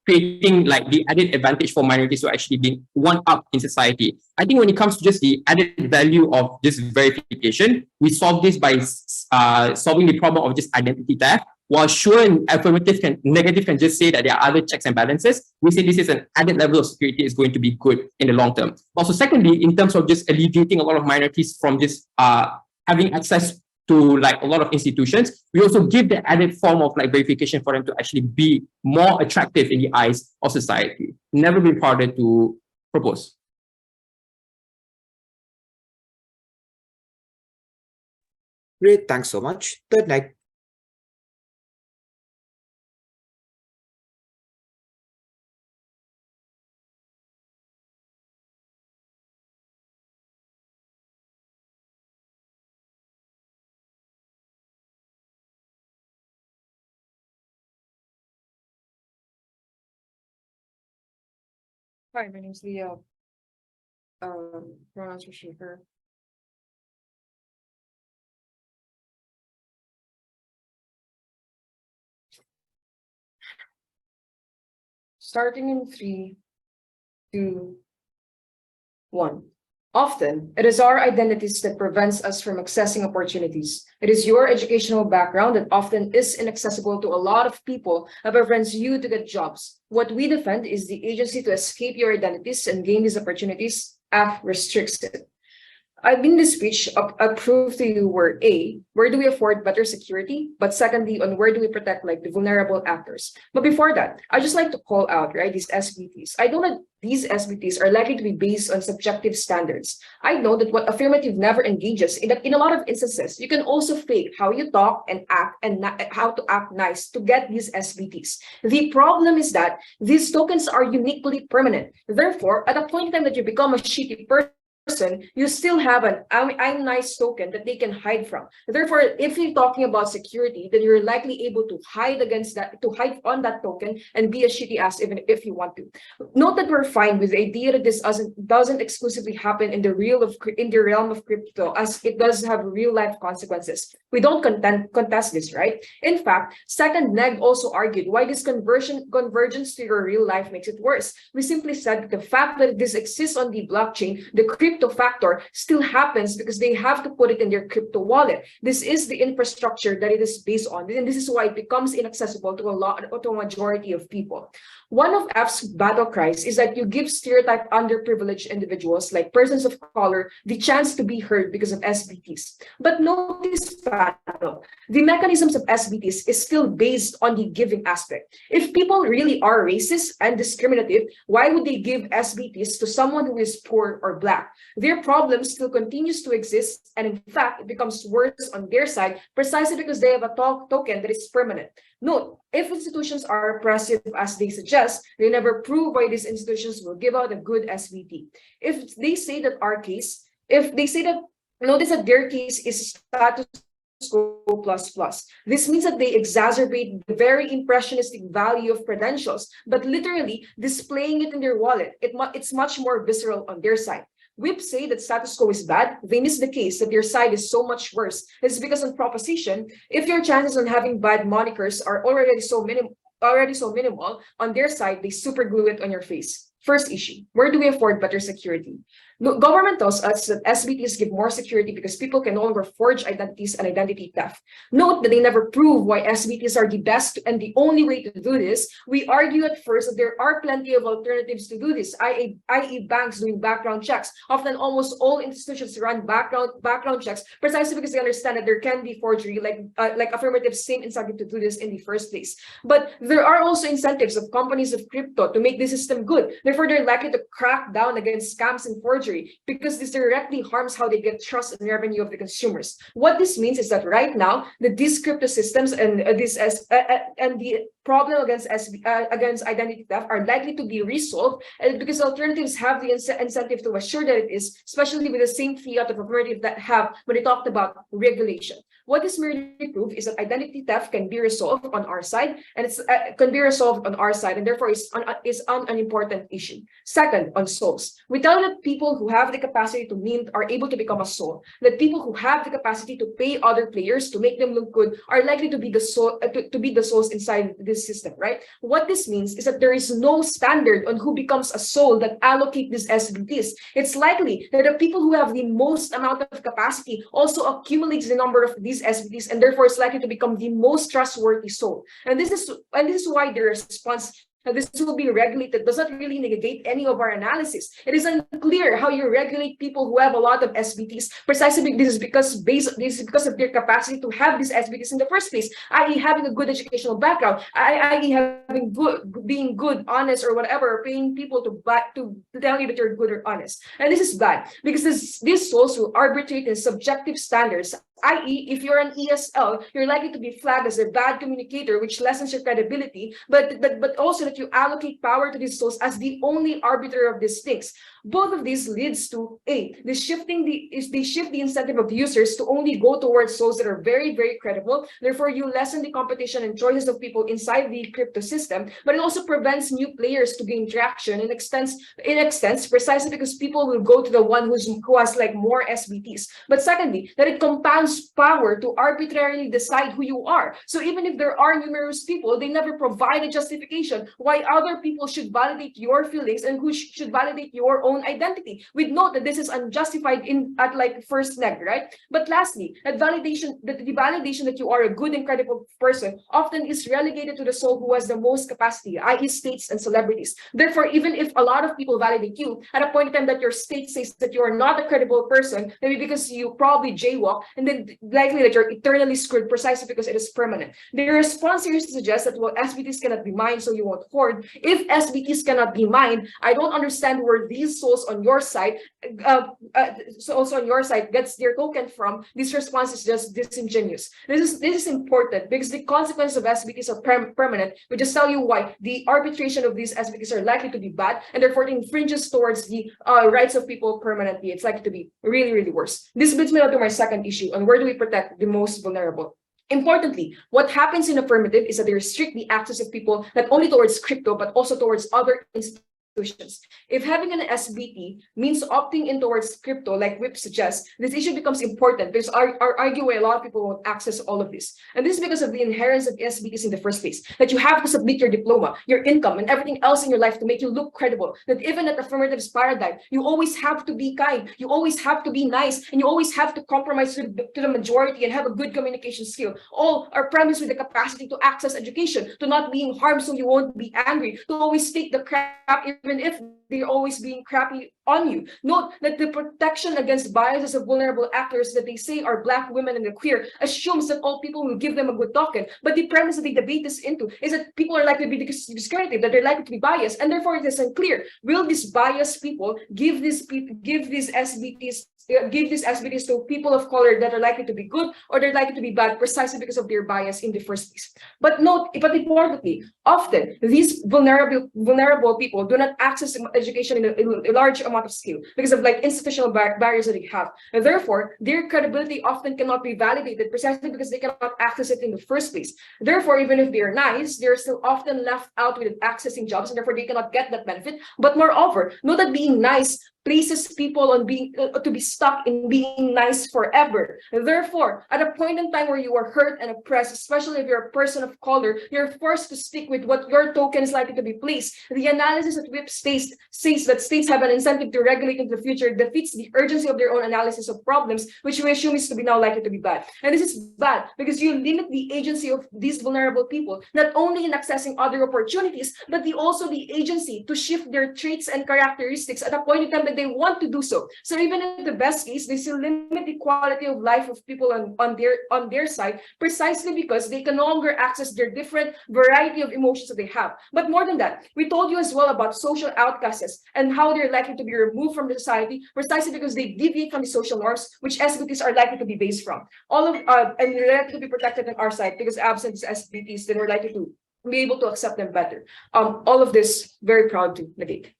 creating like the added advantage for minorities to actually being one up in society. I think when it comes to just the added value of this verification, we solve this by solving the problem of just identity theft. While sure and negative can just say that there are other checks and balances, we say this is an added level of security is going to be good in the long term. Also, secondly, in terms of just alleviating a lot of minorities from just having access to like a lot of institutions, we also give the added form of like verification for them to actually be more attractive in the eyes of society. Never been harder to propose. Great, thanks so much. The next. Hi, my name's Leah. Pronouns are she, her. Starting in 3, 2, 1. Often, it is our identities that prevents us from accessing opportunities. It is your educational background that often is inaccessible to a lot of people that prevents you to get jobs. What we defend is the agency to escape your identities and gain these opportunities. F restricts it. In this speech, I prove to you where A, where do we afford better security? But secondly, on where do we protect like the vulnerable actors? But before that, I just like to call out, right, these SBTs. I know that these SBTs are likely to be based on subjective standards. I know that what affirmative never engages, in a lot of instances, you can also fake how you talk and act and how to act nice to get these SBTs. The problem is that these tokens are uniquely permanent. Therefore, at a point in time that you become a shitty person, you still have an I'm nice token that they can hide from. Therefore, if you're talking about security, then you're likely able to hide against that, to hide on that token and be a shitty ass even if you want to. Note that we're fine with the idea that this doesn't exclusively happen in the realm of crypto, as it does have real life consequences. We don't contest this, right? In fact, second neg also argued why this convergence to your real life makes it worse. We simply said that the fact that this exists on the blockchain, the crypto factor still happens because they have to put it in their crypto wallet. This is the infrastructure that it is based on, and this is why it becomes inaccessible to a majority of people. One of F's battle cries is that you give stereotyped underprivileged individuals like persons of color the chance to be heard because of SBTs. But notice, panel, the mechanisms of SBTs is still based on the giving aspect. If people really are racist and discriminative, why would they give SBTs to someone who is poor or black? Their problem still continues to exist, and in fact, it becomes worse on their side precisely because they have a token that is permanent. Note, if institutions are oppressive as they suggest, they never prove why these institutions will give out a good SBT. If they say that our case, notice that their case is status quo plus. This means that they exacerbate the very impressionistic value of credentials, but literally displaying it in their wallet. It's much more visceral on their side. Whips say that status quo is bad. They miss the case that your side is so much worse. It's because on proposition, if your chances on having bad monikers are already so minimal, on their side, they super glue it on your face. First issue, where do we afford better security? No, government tells us that SBTs give more security because people can no longer forge identities and identity theft. Note that they never prove why SBTs are the best and the only way to do this. We argue at first that there are plenty of alternatives to do this, i.e. banks doing background checks. Often almost all institutions run background checks precisely because they understand that there can be forgery, like affirmative's same incentive to do this in the first place. But there are also incentives of companies of crypto to make the system good. Therefore, they're likely to crack down against scams and forgery, because this directly harms how they get trust and revenue of the consumers. What this means is that right now, these crypto systems and the problem against identity theft are likely to be resolved, because alternatives have the incentive to assure that it is, especially with the same fiat of affirmative that have when they talked about regulation. What this merely proves is that identity theft can be resolved on our side, and and therefore is an important issue. Second, on souls, we tell that people who have the capacity to mint are able to become a soul. That people who have the capacity to pay other players to make them look good are likely to be the soul, to be the souls inside this system, right? What this means is that there is no standard on who becomes a soul that allocate these SBTs. It's likely that the people who have the most amount of capacity also accumulates the number of these SBTs, and therefore is likely to become the most trustworthy soul. And this is why the response this will be regulated does not really negate any of our analysis. It is unclear how you regulate people who have a lot of SBTs. Precisely, this is because of their capacity to have these SBTs in the first place, i.e. having a good educational background, i.e. being good, honest, or whatever, paying people to tell you that you're good or honest. And this is bad because these souls will arbitrate in subjective standards, i.e. if you're an ESL, you're likely to be flagged as a bad communicator, which lessens your credibility, but also that you allocate power to these souls as the only arbiter of these things. Both of these leads to they shift the incentive of users to only go towards souls that are very, very credible. Therefore, you lessen the competition and choices of people inside the crypto system, but it also prevents new players to gain traction and extends precisely because people will go to the one who has like more SBTs. But secondly, that it compounds power to arbitrarily decide who you are. So even if there are numerous people, they never provide a justification why other people should validate your feelings and who should validate your own identity. We'd note that this is unjustified at like first neg, right? But lastly, the validation that you are a good and credible person often is relegated to the soul who has the most capacity, i.e. states and celebrities. Therefore, even if a lot of people validate you, at a point in time that your state says that you are not a credible person, maybe because you probably jaywalk, and then likely that you're eternally screwed precisely because it is permanent. The response here is to suggest that, well, SBTs cannot be mined, so you won't hoard. If SBTs cannot be mined, I don't understand where these souls on your side, gets their token from. This response is just disingenuous. This is important because the consequences of SBTs are permanent. We just tell you why the arbitration of these SBTs are likely to be bad, and therefore it infringes towards the rights of people permanently. It's likely to be really, really worse. This brings me now to my second issue on where do we protect the most vulnerable. Importantly, what happens in affirmative is that they restrict the access of people not only towards crypto, but also towards other institutions. If having an SBT means opting in towards crypto, like WIP suggests, this issue becomes important because argue why a lot of people won't access all of this. And this is because of the inherence of SBTs in the first place, that you have to submit your diploma, your income, and everything else in your life to make you look credible. That even at affirmative's paradigm, you always have to be kind, you always have to be nice, and you always have to compromise to the majority and have a good communication skill. All are premised with the capacity to access education, to not being harmed so you won't be angry, to always take the crap even if they're always being crappy on you. Note that the protection against biases of vulnerable actors that they say are Black women and the queer assumes that all people will give them a good token. But the premise that they debate this into is that people are likely to be discriminative, that they're likely to be biased, and therefore it is unclear. Will these biased people give these SBTs to people of color that are likely to be good, or they're likely to be bad precisely because of their bias in the first place? But importantly, often these vulnerable people do not access education in a large amount of scale because of like institutional barriers that they have. And therefore, their credibility often cannot be validated precisely because they cannot access it in the first place. Therefore, even if they're nice, they're still often left out with accessing jobs, and therefore they cannot get that benefit. But moreover, note that being nice places people on being to be stuck in being nice forever. Therefore, at a point in time where you are hurt and oppressed, especially if you're a person of color, you're forced to stick with what your token is likely to be placed. The analysis that WIP states says that states have an incentive to regulate in the future defeats the urgency of their own analysis of problems, which we assume is to be now likely to be bad. And this is bad because you limit the agency of these vulnerable people, not only in accessing other opportunities, but also the agency to shift their traits and characteristics at a point in time that they want to do so. So even in the best case, they still limit the quality of life of people on their side, precisely because they can no longer access their different variety of emotions that they have. But more than that, we told you as well about social outcasts and how they're likely to be removed from the society, precisely because they deviate from the social norms, which SBTs are likely to be based from. And they're likely to be protected on our side, because absent these SBTs, then we're likely to be able to accept them better. All of this, very proud to negate.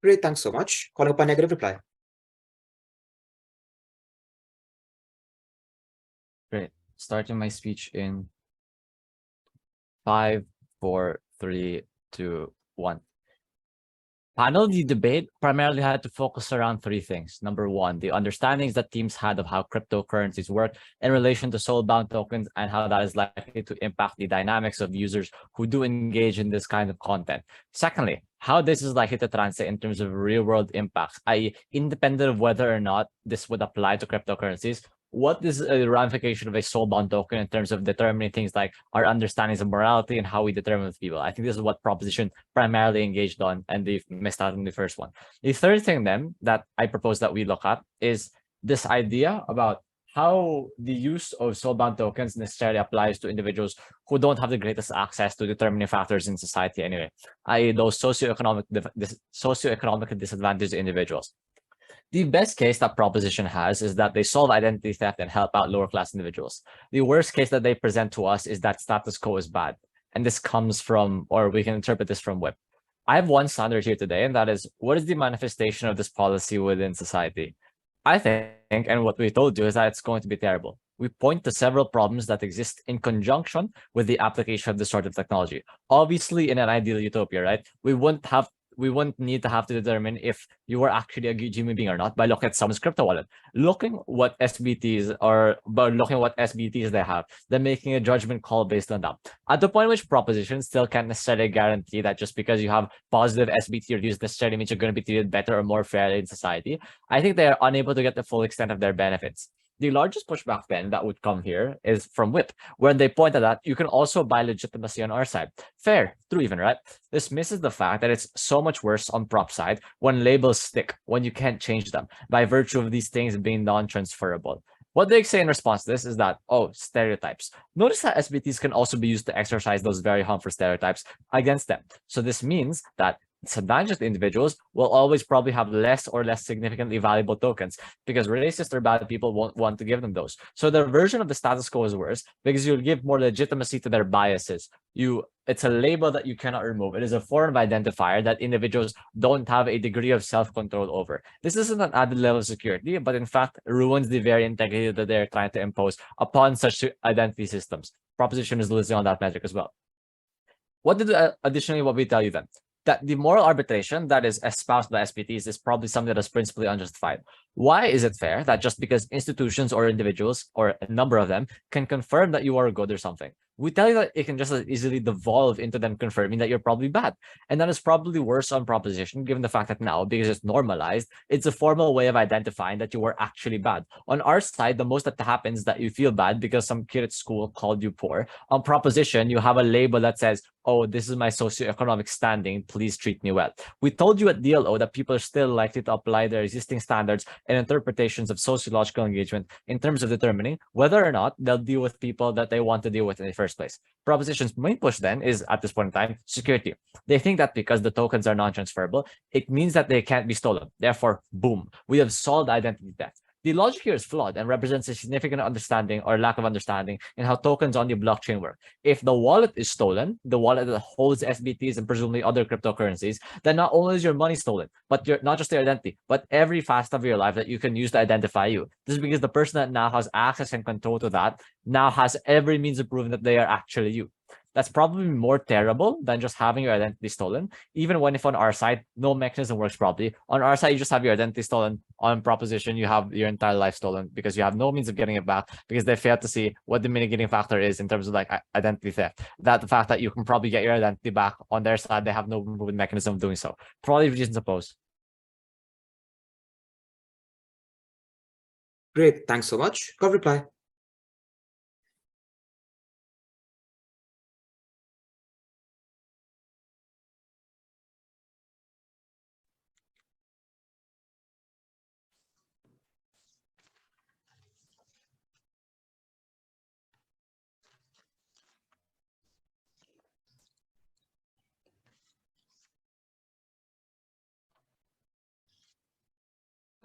Great, thanks so much. Calling upon negative reply. Great. Starting my speech in 5, 4, 3, 2, 1. Panel, the debate primarily had to focus around 3 things. Number 1, the understandings that teams had of how cryptocurrencies work in relation to soulbound tokens and how that is likely to impact the dynamics of users who do engage in this kind of content. Secondly, how this is likely to translate in terms of real-world impacts, i.e., independent of whether or not this would apply to cryptocurrencies. What is a ramification of a soulbound token in terms of determining things like our understandings of morality and how we determine with people? I think this is what proposition primarily engaged on, and they've missed out on the first one. The third thing then that I propose that we look at is this idea about how the use of soulbound tokens necessarily applies to individuals who don't have the greatest access to determining factors in society anyway, i.e. those socioeconomic disadvantaged individuals. The best case that proposition has is that they solve identity theft and help out lower class individuals. The worst case that they present to us is that status quo is bad. And this comes from, or we can interpret this from WIP. I have one standard here today, and that is, what is the manifestation of this policy within society? I think, and what we told you, is that it's going to be terrible. We point to several problems that exist in conjunction with the application of this sort of technology. Obviously, in an ideal utopia, right? We wouldn't need to have to determine if you were actually a human being or not by looking at someone's crypto wallet. Looking what SBTs they have, then making a judgment call based on that. At the point in which propositions still can't necessarily guarantee that just because you have positive SBT reviews necessarily means you're going to be treated better or more fairly in society, I think they are unable to get the full extent of their benefits. The largest pushback then that would come here is from WIP, where they point out that you can also buy legitimacy on our side. Fair, true even, right? This misses the fact that it's so much worse on prop side when labels stick, when you can't change them, by virtue of these things being non-transferable. What they say in response to this is that, oh, stereotypes. Notice that SBTs can also be used to exercise those very harmful stereotypes against them. So this means that disadvantaged individuals will always probably have less or less significantly valuable tokens because racist or bad people won't want to give them those. So their version of the status quo is worse because you'll give more legitimacy to their biases. It's a label that you cannot remove. It is a form of identifier that individuals don't have a degree of self-control over. This isn't an added level of security, but in fact ruins the very integrity that they're trying to impose upon such identity systems. Proposition is losing on that metric as well. Additionally, what we tell you then? That the moral arbitration that is espoused by SBTs is probably something that is principally unjustified. Why is it fair that just because institutions or individuals, or a number of them, can confirm that you are good or something, we tell you that it can just as easily devolve into them confirming that you're probably bad? And that is probably worse on proposition, given the fact that now, because it's normalized, it's a formal way of identifying that you were actually bad. On our side, the most that happens is that you feel bad because some kid at school called you poor. On proposition, you have a label that says, oh, this is my socioeconomic standing, please treat me well. We told you at DLO that people are still likely to apply their existing standards and interpretations of sociological engagement in terms of determining whether or not they'll deal with people that they want to deal with in the first place. Proposition's main push then is, at this point in time, security. They think that because the tokens are non-transferable, it means that they can't be stolen. Therefore, boom, we have solved identity theft. The logic here is flawed and represents a significant understanding or lack of understanding in how tokens on the blockchain work. If the wallet is stolen, the wallet that holds SBTs and presumably other cryptocurrencies, then not only is your money stolen, but not just your identity, but every facet of your life that you can use to identify you. This is because the person that now has access and control to that now has every means of proving that they are actually you. That's probably more terrible than just having your identity stolen. Even when if on our side, no mechanism works properly. On our side, you just have your identity stolen. On proposition, you have your entire life stolen because you have no means of getting it back because they failed to see what the mitigating factor is in terms of like identity theft. That the fact that you can probably get your identity back on their side, they have no proven mechanism of doing so. Probably reasons opposed. Great, thanks so much. Got reply.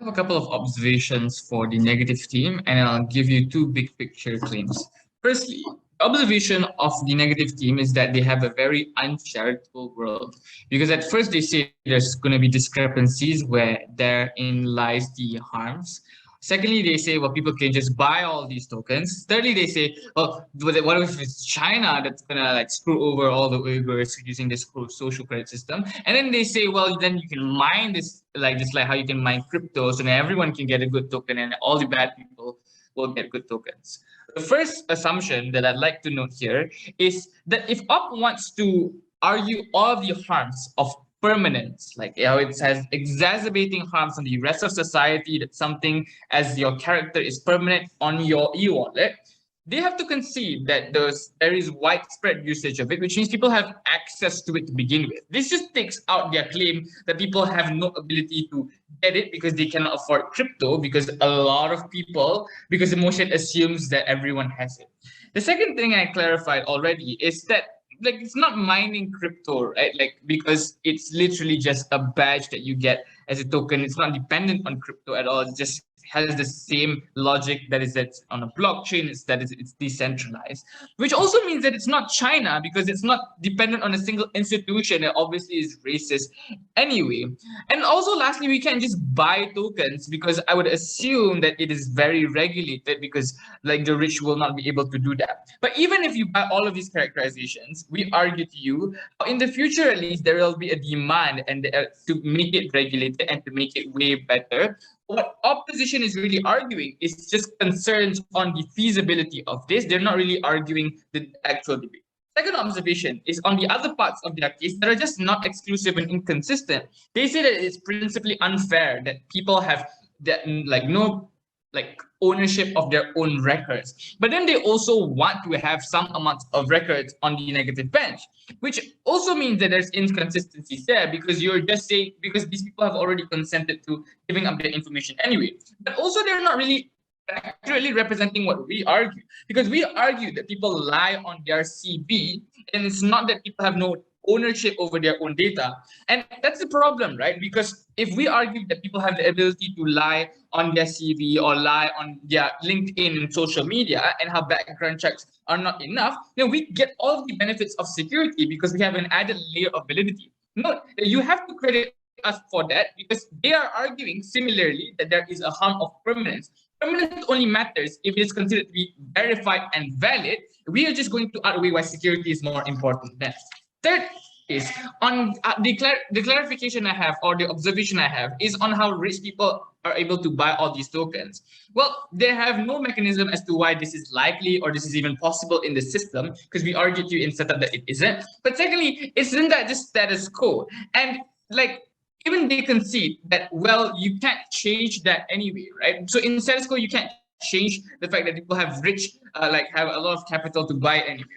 I have a couple of observations for the negative team, and I'll give you two big picture claims. Firstly, observation of the negative team is that they have a very uncharitable world, because at first they say there's going to be discrepancies where therein lies the harms. Secondly, they say, well, people can just buy all these tokens. Thirdly, they say, well, what if it's China that's gonna like screw over all the Uyghurs using this social credit system? And then they say, well, then you can mine this, like how you can mine crypto, so then everyone can get a good token and all the bad people will get good tokens. The first assumption that I'd like to note here is that if Op wants to argue all of the harms of permanence, like it has exacerbating harms on the rest of society, that something as your character is permanent on your e-wallet, they have to concede that there is widespread usage of it, which means people have access to it to begin with. This just takes out their claim that people have no ability to get it because they cannot afford crypto, because a lot of people, because the motion assumes that everyone has it. The second thing I clarified already is that like it's not mining crypto, right? Like, because it's literally just a badge that you get as a token. It's not dependent on crypto at all. It just has the same logic that is that on a blockchain. It's decentralized, which also means that it's not China because it's not dependent on a single institution. It obviously is racist anyway. And also, lastly, we can't just buy tokens because I would assume that it is very regulated, because like the rich will not be able to do that. But even if you buy all of these characterizations, we argue to you in the future at least there will be a demand and to make it regulated and to make it way better. What opposition is really arguing is just concerns on the feasibility of this. They're not really arguing the actual debate. Second observation is on the other parts of their case that are just not exclusive and inconsistent. They say that it's principally unfair that people have that no ownership of their own records. But then they also want to have some amount of records on the negative bench, which also means that there's inconsistencies there, because you're just saying, because these people have already consented to giving up their information anyway. But also they're not really accurately representing what we argue, because we argue that people lie on their CB, and it's not that people have no ownership over their own data. And that's the problem, right? Because if we argue that people have the ability to lie on their CV or lie on their LinkedIn and social media and have background checks are not enough, then we get all the benefits of security because we have an added layer of validity. No, you have to credit us for that, because they are arguing similarly that there is a harm of permanence. Permanence only matters if it is considered to be verified and valid. We are just going to outweigh why security is more important than. Third is on the clarification I have, or the observation I have, is on how rich people are able to buy all these tokens. Well, they have no mechanism as to why this is likely or this is even possible in the system, because we argued to you in setup that it isn't. But secondly, isn't that just status quo? And even they concede that, well, you can't change that anyway, right? So in status quo, you can't change the fact that people have have a lot of capital to buy anyway.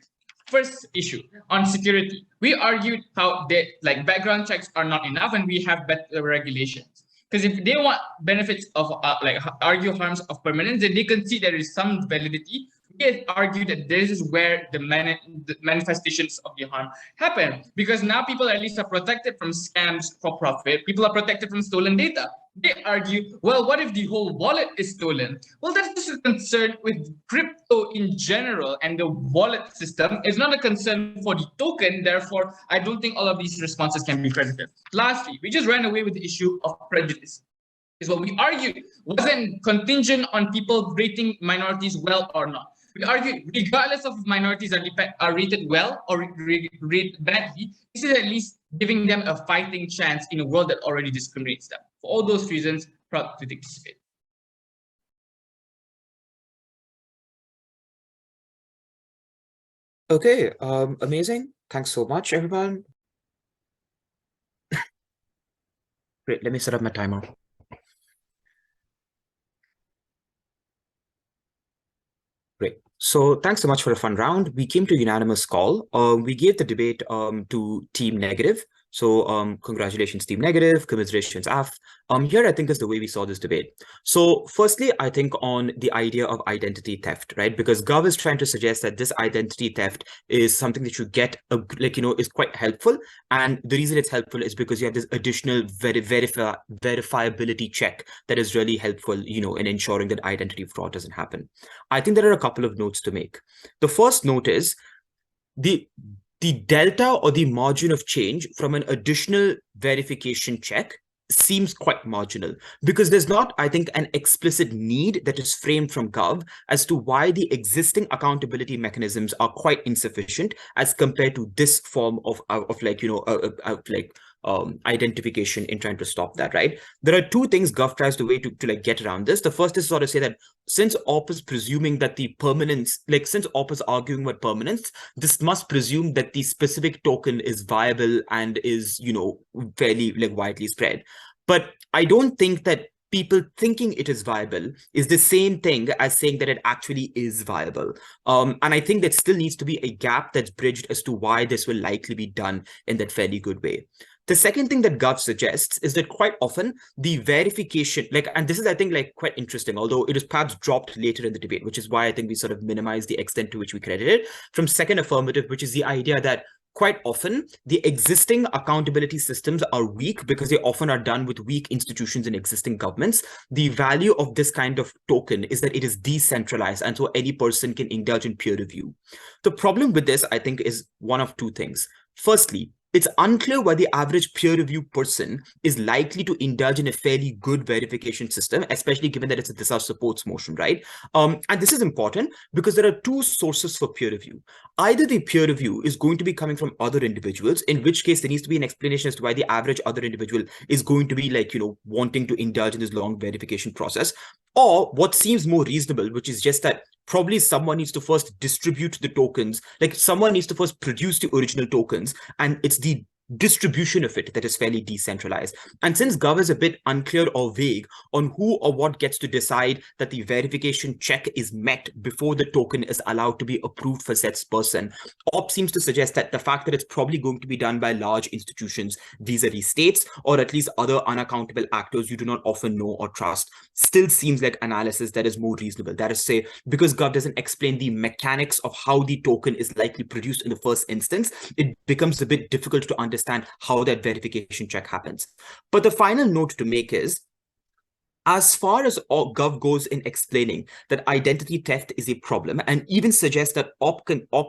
First issue on security, we argued how background checks are not enough and we have better regulations. Because if they want benefits of argue harms of permanence, then they concede there is some validity. We argue that this is where the manifestations of the harm happen, because now people at least are protected from scams for profit. People are protected from stolen data. They argue, well, what if the whole wallet is stolen? Well, that's just a concern with crypto in general, and the wallet system is not a concern for the token. Therefore, I don't think all of these responses can be credited. Lastly, we just ran away with the issue of prejudice. Is what we argued wasn't contingent on people rating minorities well or not. We argue, regardless of minorities are rated well or rated badly, this is at least giving them a fighting chance in a world that already discriminates them. For all those reasons, proud to participate. Okay, amazing. Thanks so much, everyone. Great, let me set up my timer. Great. So thanks so much for a fun round. We came to a unanimous call. We gave the debate to Team Negative. So congratulations, Team Negative, commiserations, AF. Here, I think, is the way we saw this debate. So firstly, I think on the idea of identity theft, right? Because Gov is trying to suggest that this identity theft is something that you get, is quite helpful. And the reason it's helpful is because you have this additional verifiability check that is really helpful, in ensuring that identity fraud doesn't happen. I think there are a couple of notes to make. The first note is the delta or the margin of change from an additional verification check seems quite marginal because there's not, I think, an explicit need that is framed from Gov as to why the existing accountability mechanisms are quite insufficient as compared to this form of identification in trying to stop that, right? There are two things Gov tries to get around this. The first is sort of say that since OP is presuming that the permanence, since OP is arguing about permanence, this must presume that the specific token is viable and is, fairly widely spread. But I don't think that people thinking it is viable is the same thing as saying that it actually is viable. And I think that still needs to be a gap that's bridged as to why this will likely be done in that fairly good way. The second thing that Gov suggests is that quite often the verification, and this is, I think, quite interesting, although it is perhaps dropped later in the debate, which is why I think we sort of minimize the extent to which we credit it from second affirmative, which is the idea that quite often the existing accountability systems are weak because they often are done with weak institutions and existing governments. The value of this kind of token is that it is decentralized, and so any person can indulge in peer review. The problem with this, I think, is one of two things. Firstly, it's unclear why the average peer review person is likely to indulge in a fairly good verification system, especially given that it's a disaster supports motion, right? And this is important because there are two sources for peer review. Either the peer review is going to be coming from other individuals, in which case there needs to be an explanation as to why the average other individual is going to be wanting to indulge in this long verification process. Or what seems more reasonable, which is just that probably someone needs to first distribute the tokens, someone needs to first produce the original tokens, and it's the distribution of it that is fairly decentralized. And since Gov is a bit unclear or vague on who or what gets to decide that the verification check is met before the token is allowed to be approved for said person, OP seems to suggest that the fact that it's probably going to be done by large institutions vis-a-vis states, or at least other unaccountable actors you do not often know or trust, still seems like analysis that is more reasonable. That is, say, because Gov doesn't explain the mechanics of how the token is likely produced in the first instance, it becomes a bit difficult to understand how that verification check happens. But the final note to make is, as far as Gov goes in explaining that identity theft is a problem and even suggests that OP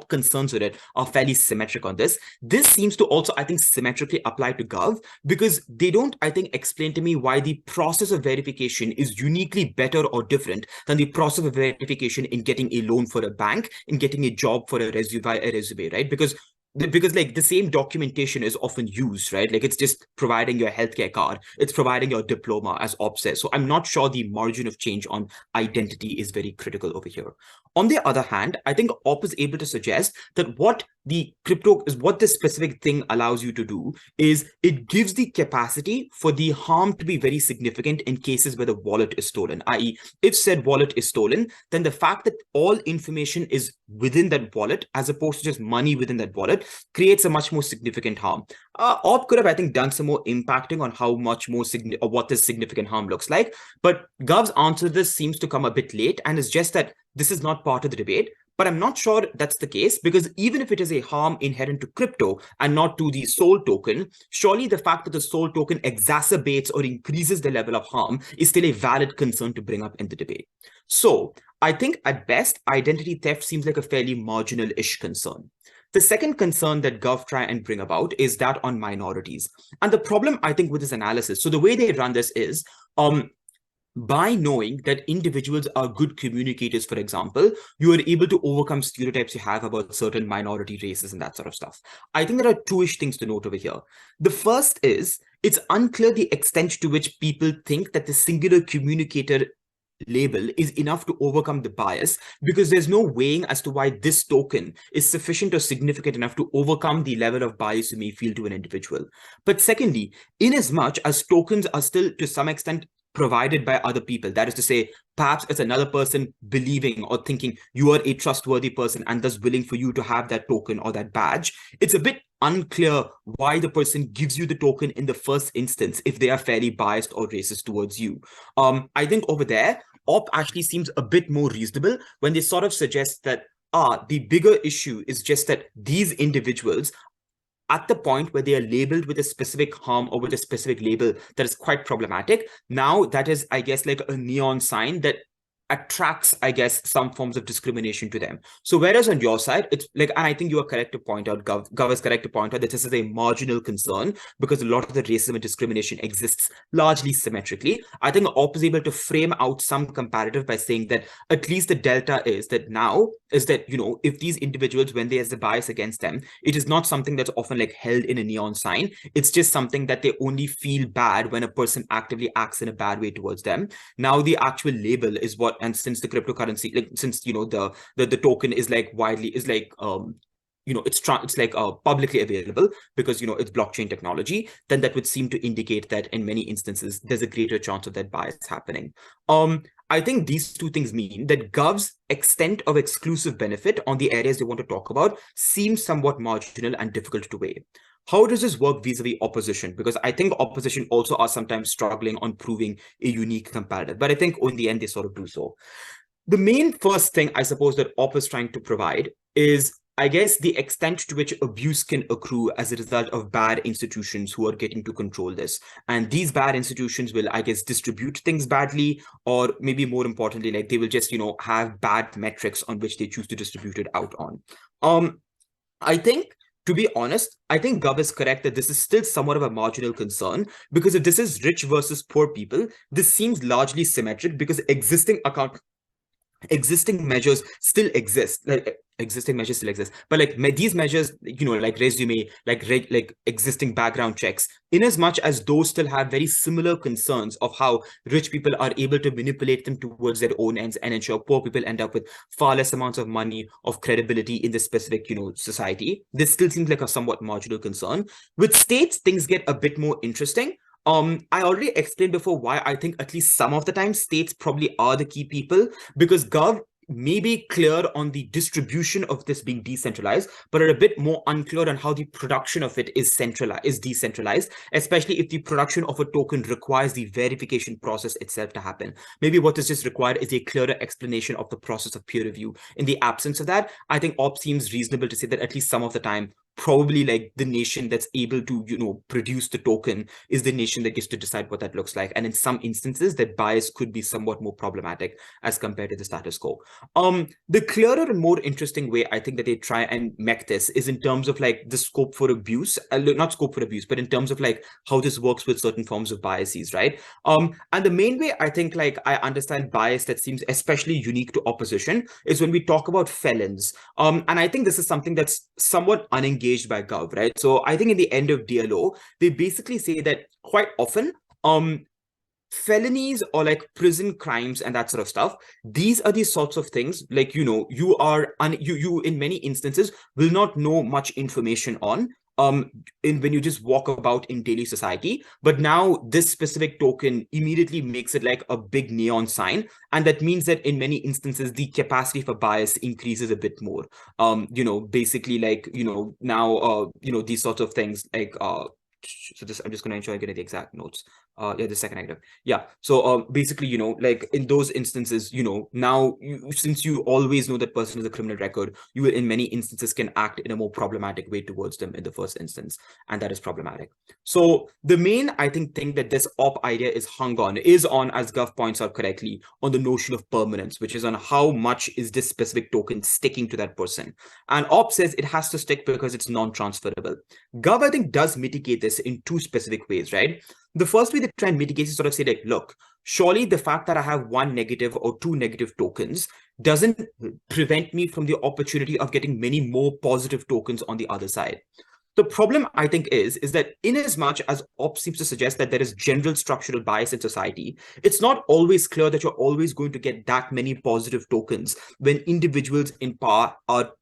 concerns with it are fairly symmetric on this, this seems to also, I think, symmetrically apply to Gov because they don't, I think, explain to me why the process of verification is uniquely better or different than the process of verification in getting a loan for a bank, in getting a job for a resume, right? Because the same documentation is often used, right? It's just providing your healthcare card, it's providing your diploma, as OP says. So I'm not sure the margin of change on identity is very critical over here. On the other hand, I think OP is able to suggest that what this specific thing allows you to do is it gives the capacity for the harm to be very significant in cases where the wallet is stolen, i.e. if said wallet is stolen, then the fact that all information is within that wallet as opposed to just money within that wallet creates a much more significant harm. OP could have, I think, done some more impacting on how much more or what this significant harm looks like, but Gov's answer to this seems to come a bit late and is just that this is not part of the debate. But I'm not sure that's the case, because even if it is a harm inherent to crypto and not to the SOL token, surely the fact that the SOL token exacerbates or increases the level of harm is still a valid concern to bring up in the debate. So I think at best, identity theft seems like a fairly marginal-ish concern. The second concern that Gov try and bring about is that on minorities. And the problem, I think, with this analysis, so the way they run this is, by knowing that individuals are good communicators, for example, you are able to overcome stereotypes you have about certain minority races and that sort of stuff. I think there are two-ish things to note over here. The first is, it's unclear the extent to which people think that the singular communicator label is enough to overcome the bias, because there's no weighing as to why this token is sufficient or significant enough to overcome the level of bias you may feel to an individual. But secondly, in as much as tokens are still to some extent provided by other people, that is to say, perhaps it's another person believing or thinking you are a trustworthy person and thus willing for you to have that token or that badge, it's a bit unclear why the person gives you the token in the first instance if they are fairly biased or racist towards you. I think over there, OP actually seems a bit more reasonable when they sort of suggest that the bigger issue is just that these individuals, at the point where they are labeled with a specific harm or with a specific label that is quite problematic, now that is, I guess, like a neon sign that attracts, I guess, some forms of discrimination to them. So whereas on your side, it's like, and I think you are correct to point out, Gov is correct to point out that this is a marginal concern because a lot of the racism and discrimination exists largely symmetrically. I think OP is able to frame out some comparative by saying that at least the delta is that now is that, you know, if these individuals, when there's a bias against them, it is not something that's often like held in a neon sign. It's just something that they only feel bad when a person actively acts in a bad way towards them. Now the actual label is what, and since the cryptocurrency, like since, you know, the token is like widely, is like, you know, it's like publicly available because, you know, it's blockchain technology, then that would seem to indicate that in many instances, there's a greater chance of that bias happening. I think these two things mean that Gov's extent of exclusive benefit on the areas they want to talk about seems somewhat marginal and difficult to weigh. How does this work vis-a-vis opposition? Because I think opposition also are sometimes struggling on proving a unique comparative, but I think in the end, they sort of do so. The main first thing I suppose that OP is trying to provide is, I guess, the extent to which abuse can accrue as a result of bad institutions who are getting to control this. And these bad institutions will, I guess, distribute things badly, or maybe more importantly, like they will just, you know, have bad metrics on which they choose to distribute it out on. I think, to be honest, I think Gov is correct that this is still somewhat of a marginal concern, because if this is rich versus poor people, this seems largely symmetric because existing measures still exist. Like existing measures still exist, but like these measures, you know, like resume, like existing background checks, in as much as those still have very similar concerns of how rich people are able to manipulate them towards their own ends and ensure poor people end up with far less amounts of money, of credibility in this specific, you know, society. This still seems like a somewhat marginal concern. With states, things get a bit more interesting. I already explained before why I think at least some of the time states probably are the key people, because Gov may be clear on the distribution of this being decentralized, but are a bit more unclear on how the production of it is decentralized, especially if the production of a token requires the verification process itself to happen. Maybe what is just required is a clearer explanation of the process of peer review. In the absence of that, I think OP seems reasonable to say that at least some of the time, probably like the nation that's able to, you know, produce the token is the nation that gets to decide what that looks like. And in some instances, that bias could be somewhat more problematic as compared to the status quo. The clearer and more interesting way I think that they try and mech this is in terms of like the scope for abuse, not scope for abuse, but in terms of like how this works with certain forms of biases, right? And the main way I think like I understand bias that seems especially unique to opposition is when we talk about felons. And I think this is something that's somewhat unengaged by Gov, right? So I think in the end of DLO, they basically say that quite often, felonies or like prison crimes and that sort of stuff, these are the sorts of things like, you know, you in many instances will not know much information on when you just walk about in daily society. But now this specific token immediately makes it like a big neon sign, and that means that in many instances the capacity for bias increases a bit more. You know, basically like, you know, now you know, these sorts of things like so this, I'm just going to ensure I get the exact notes. Yeah, the second item. Yeah. So basically, you know, like in those instances, you know, now since you always know that person is a criminal record, you will in many instances can act in a more problematic way towards them in the first instance. And that is problematic. So the main, I think, thing that this OP idea is hung on is on, as Gov points out correctly, on the notion of permanence, which is on how much is this specific token sticking to that person. And OP says it has to stick because it's non-transferable. Gov, I think, does mitigate this this in two specific ways, right? The first way they try and mitigate is sort of say like, look, surely the fact that I have one negative or two negative tokens doesn't prevent me from the opportunity of getting many more positive tokens on the other side. The problem, I think, is that in as much as OP seems to suggest that there is general structural bias in society, it's not always clear that you're always going to get that many positive tokens when individuals in power are,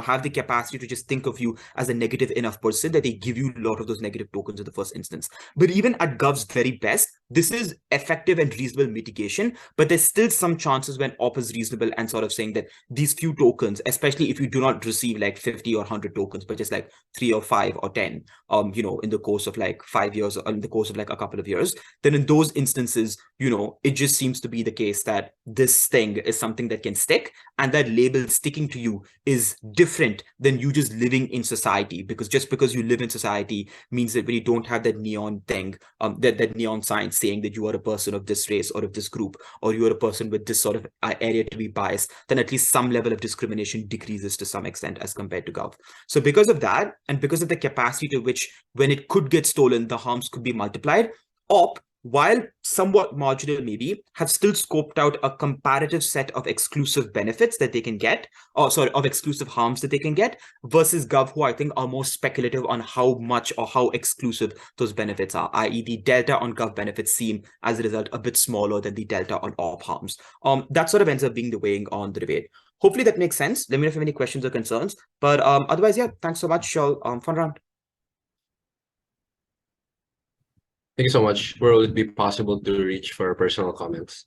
have the capacity to just think of you as a negative enough person that they give you a lot of those negative tokens in the first instance. But even at Gov's very best, this is effective and reasonable mitigation, but there's still some chances when OP is reasonable and sort of saying that these few tokens, especially if you do not receive like 50 or 100 tokens, but just like 3 or 5 or 10, in the course of like 5 years or in the course of like a couple of years, then in those instances, it just seems to be the case that this thing is something that can stick, and that label sticking to you is different than you just living in society, because just because you live in society means that when you don't have that neon thing, that neon sign saying that you are a person of this race or of this group, or you are a person with this sort of area to be biased, then at least some level of discrimination decreases to some extent as compared to Gov. So because of that, and because of the capacity to which when it could get stolen, the harms could be multiplied, OP, while somewhat marginal maybe, have still scoped out a comparative set of exclusive benefits that they can get, of exclusive harms that they can get, versus Gov, who I think are more speculative on how much or how exclusive those benefits are, i.e. the delta on Gov benefits seem, as a result, a bit smaller than the delta on OP harms. That sort of ends up being the weighing on the debate. Hopefully that makes sense. Let me know if you have any questions or concerns. But otherwise, yeah, thanks so much. Fun round. Thank you so much. Where will it be possible to reach for personal comments?